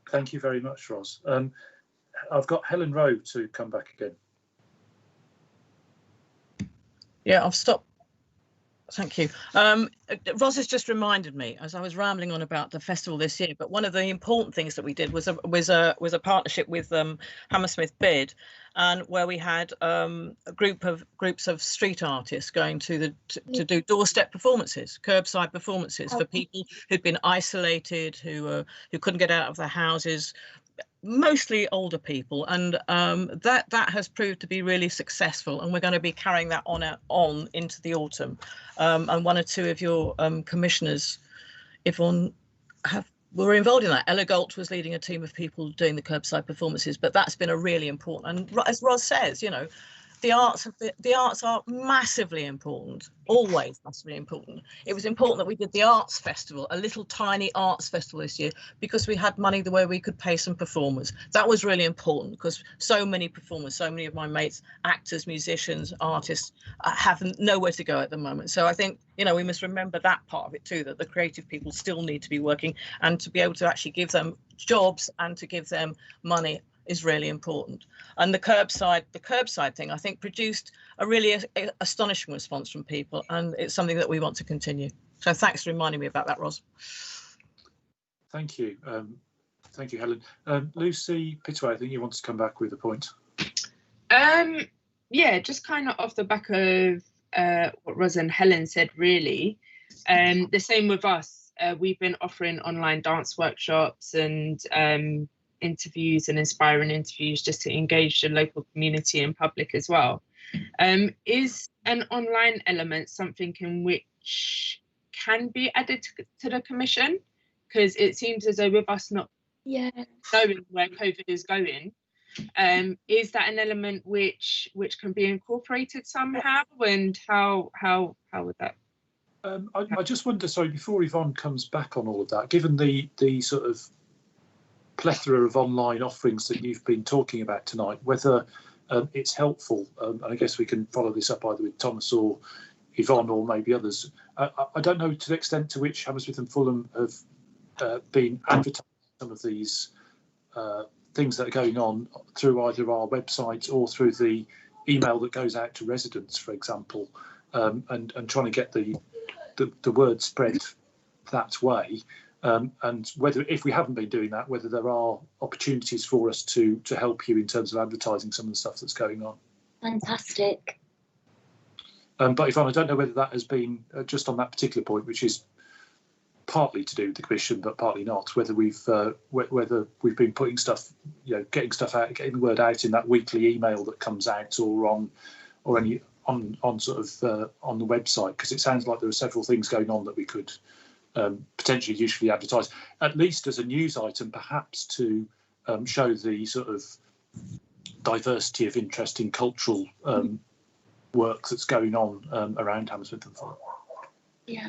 Thank you very much, Ros. I've got Helen Rowe to come back again. Yeah, I've stopped. Thank you. Ros has just reminded me, as I was rambling on about the festival this year, but one of the important things that we did was a partnership with Hammersmith Bid, and where we had groups of street artists going to do doorstep performances, curbside performances for people who'd been isolated, who couldn't get out of their houses, mostly older people, and that has proved to be really successful, and we're going to be carrying that on into the autumn. And one or two of your commissioners, Yvonne, were involved in that. Ella Galt was leading a team of people doing the curbside performances, but that's been a really important, and as Ros says, you know, the arts are massively important, always massively important. It was important that we did the arts festival, a little tiny arts festival this year, because we had money the way we could pay some performers. That was really important, because so many performers, so many of my mates, actors, musicians, artists, have nowhere to go at the moment. So I think, you know, we must remember that part of it too, that the creative people still need to be working, and to be able to actually give them jobs and to give them money is really important. And the curbside thing, I think, produced a really astonishing response from people, and it's something that we want to continue. So thanks for reminding me about that, Ros. Thank you. Thank you, Helen. Lucy Pitway, I think you want to come back with a point. Yeah, just kind of off the back of what Ros and Helen said, really. The same with us. We've been offering online dance workshops and interviews and inspiring interviews, just to engage the local community and public as well. Is an online element something in which which can be added to the commission? Because it seems as though with us not knowing where COVID is going, is that an element which can be incorporated somehow, and how would that? I just wonder, sorry, before Yvonne comes back on all of that, given the sort of plethora of online offerings that you've been talking about tonight, whether it's helpful, and I guess we can follow this up either with Thomas or Yvonne or maybe others. I don't know to the extent to which Hammersmith and Fulham have been advertising some of these things that are going on through either our website or through the email that goes out to residents, for example, and trying to get the word spread that way. And whether, if we haven't been doing that, whether there are opportunities for us to help you in terms of advertising some of the stuff that's going on. Fantastic. But Yvonne, I don't know whether that has been just on that particular point, which is partly to do with the commission, but partly not. Whether we've been putting stuff, getting stuff out, getting the word out in that weekly email that comes out, or on the website, because it sounds like there are several things going on that we could potentially usefully advertise, at least as a news item, perhaps to show the sort of diversity of interest in cultural work that's going on around Hammersmith and Fulham. Yeah,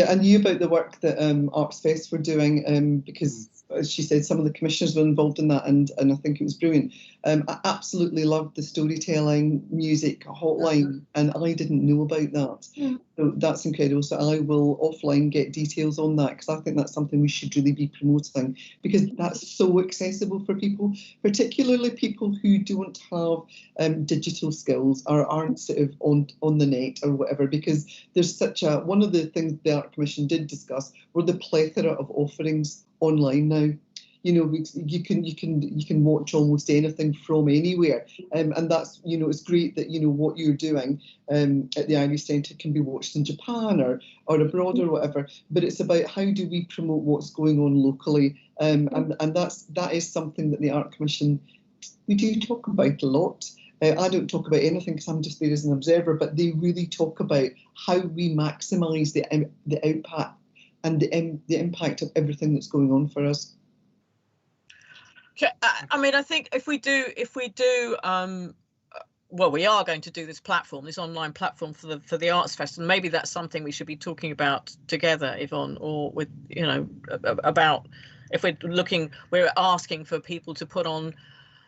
I knew about the work that Arts Fest were doing because, as she said, some of the commissioners were involved in that, and I think it was brilliant. I absolutely loved the storytelling music hotline, and I didn't know about that. So that's incredible. So I will offline get details on that, because I think that's something we should really be promoting, because that's so accessible for people, particularly people who don't have digital skills or aren't sort of on the net or whatever, because there's such a, one of the things the Art Commission did discuss were the plethora of offerings online now. You can watch almost anything from anywhere, and that's, it's great that what you're doing at the Irish Centre can be watched in Japan or abroad or whatever. But it's about how do we promote what's going on locally, and that is something that the Art Commission, we do talk about a lot. I don't talk about anything because I'm just there as an observer, but they really talk about how we maximise the impact and the impact of everything that's going on for us. I mean, I think if we do, well, we are going to do this platform, this online platform for the Arts Fest, and maybe that's something we should be talking about together, Yvonne, or with, about if we're asking for people to put on,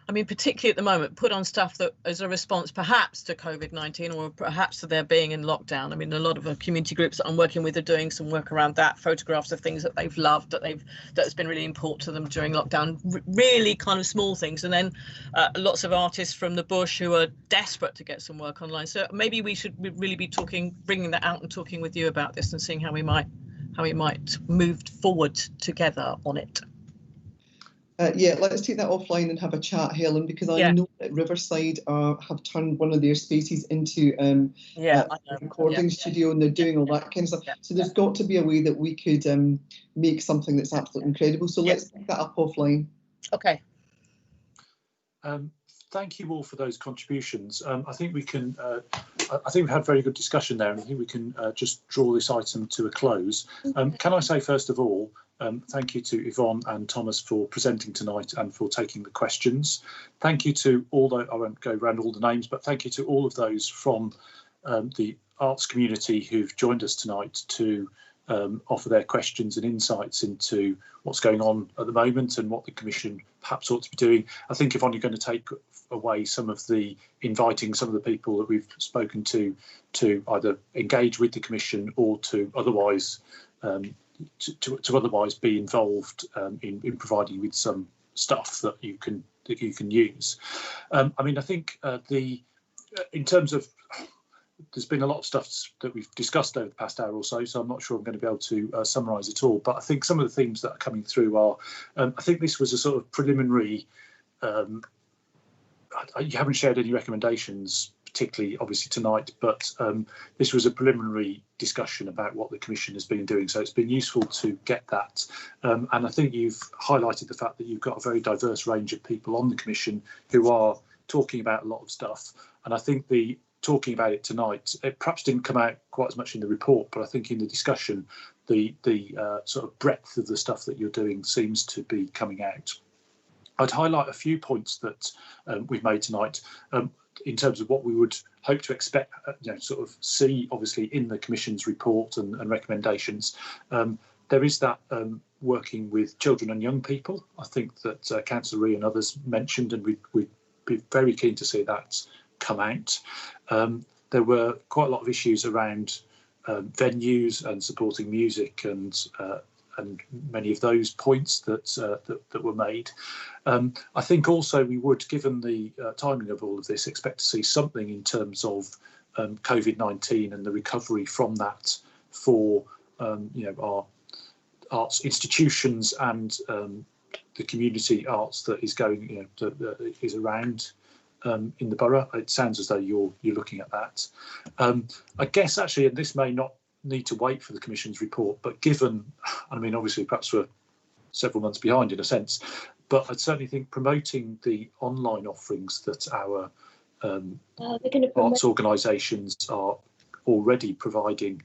I mean, particularly at the moment, put on stuff that is a response perhaps to COVID-19 or perhaps to their being in lockdown. I mean, a lot of the community groups that I'm working with are doing some work around that, photographs of things that they've loved, that's been really important to them during lockdown, really kind of small things. And then lots of artists from the bush who are desperate to get some work online. So maybe we should really be bringing that out and talking with you about this and seeing how we might move forward together on it. Yeah, let's take that offline and have a chat, Helen, because I know that Riverside have turned one of their spaces into a recording studio, and they're doing all that kind of stuff. So there's got to be a way that we could make something that's absolutely incredible. So let's pick that up offline. Okay. Thank you all for those contributions. I think we can. I think we've had a very good discussion there, and I think we can just draw this item to a close. Can I say first of all, thank you to Yvonne and Thomas for presenting tonight and for taking the questions. Thank you to all the, I won't go around all the names, but thank you to all of those from the arts community who've joined us tonight to offer their questions and insights into what's going on at the moment and what the Commission perhaps ought to be doing. I think, Yvonne, you're going to take away some of the inviting some of the people that we've spoken to either engage with the Commission or to otherwise to otherwise be involved in providing with some stuff that you can use. I mean, I think in terms of, there's been a lot of stuff that we've discussed over the past hour or so, so I'm not sure I'm going to be able to summarise it all. But I think some of the themes that are coming through are, I think this was a sort of preliminary. You haven't shared any recommendations, particularly obviously tonight, but this was a preliminary discussion about what the Commission has been doing. So it's been useful to get that. And I think you've highlighted the fact that you've got a very diverse range of people on the Commission who are talking about a lot of stuff. And I think the talking about it tonight, it perhaps didn't come out quite as much in the report, but I think in the discussion, the sort of breadth of the stuff that you're doing seems to be coming out. I'd highlight a few points that we've made tonight in terms of what we would hope to expect, sort of see, obviously, in the Commission's report and recommendations. There is that working with children and young people. I think that Councillor Ree and others mentioned, and we'd be very keen to see that come out. There were quite a lot of issues around venues and supporting music and many of those points that were made. I think also we would, given the timing of all of this, expect to see something in terms of COVID-19 and the recovery from that for our arts institutions and the community arts that is going, that is around in the borough. It sounds as though you're looking at that. I guess actually, and this may not need to wait for the Commission's report, but given, I mean, obviously perhaps we're several months behind in a sense, but I'd certainly think promoting the online offerings that our arts organisations are already providing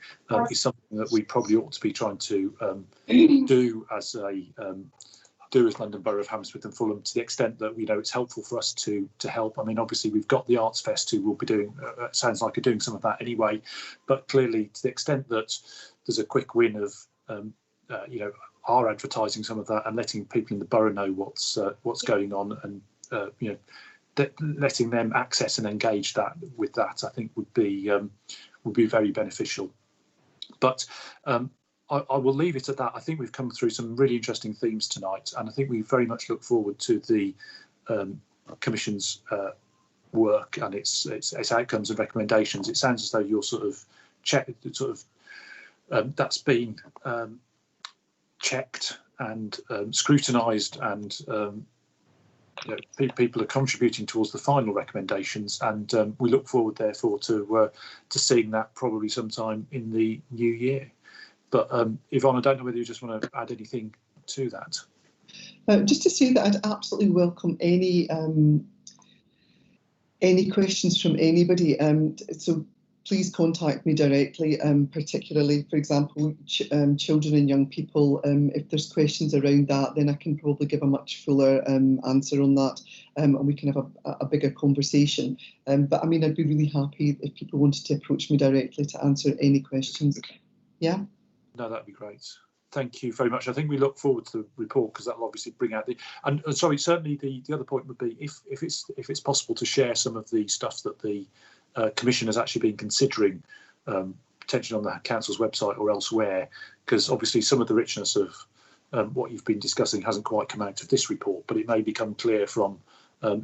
is something that we probably ought to be trying to do as London Borough of Hammersmith and Fulham, to the extent that we know it's helpful for us to help. I mean, obviously we've got the Arts Fest who will be doing, sounds like are doing some of that anyway, but clearly to the extent that there's a quick win of our advertising some of that and letting people in the borough know what's going on, and letting them access and engage with that, I think would be very beneficial. But I will leave it at that. I think we've come through some really interesting themes tonight, and I think we very much look forward to the Commission's work and its outcomes and recommendations. It sounds as though you're that's been checked and scrutinised, and people are contributing towards the final recommendations, and we look forward therefore to seeing that probably sometime in the new year. But Yvonne, I don't know whether you just want to add anything to that. Just to say that I'd absolutely welcome any questions from anybody. So please contact me directly, particularly, for example, children and young people. If there's questions around that, then I can probably give a much fuller answer on that, and we can have a bigger conversation. But I mean, I'd be really happy if people wanted to approach me directly to answer any questions. Yeah. No, that'd be great. Thank you very much. I think we look forward to the report, because that'll obviously bring out and sorry, certainly the other point would be if it's possible to share some of the stuff that the Commission has actually been considering, potentially on the Council's website or elsewhere, because obviously some of the richness of what you've been discussing hasn't quite come out of this report, but it may become clear from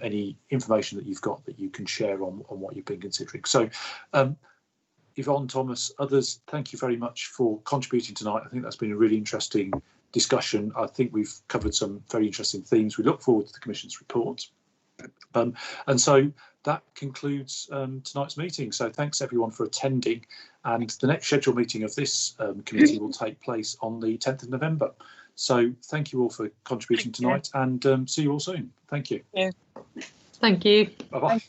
any information that you've got that you can share on what you've been considering. So Yvonne, Thomas, others, thank you very much for contributing tonight. I think that's been a really interesting discussion. I think we've covered some very interesting themes. We look forward to the Commission's report. And so that concludes tonight's meeting. So thanks everyone for attending. And the next scheduled meeting of this committee will take place on the 10th of November. So thank you all for contributing tonight, and see you all soon. Thank you. Thank you. Bye-bye.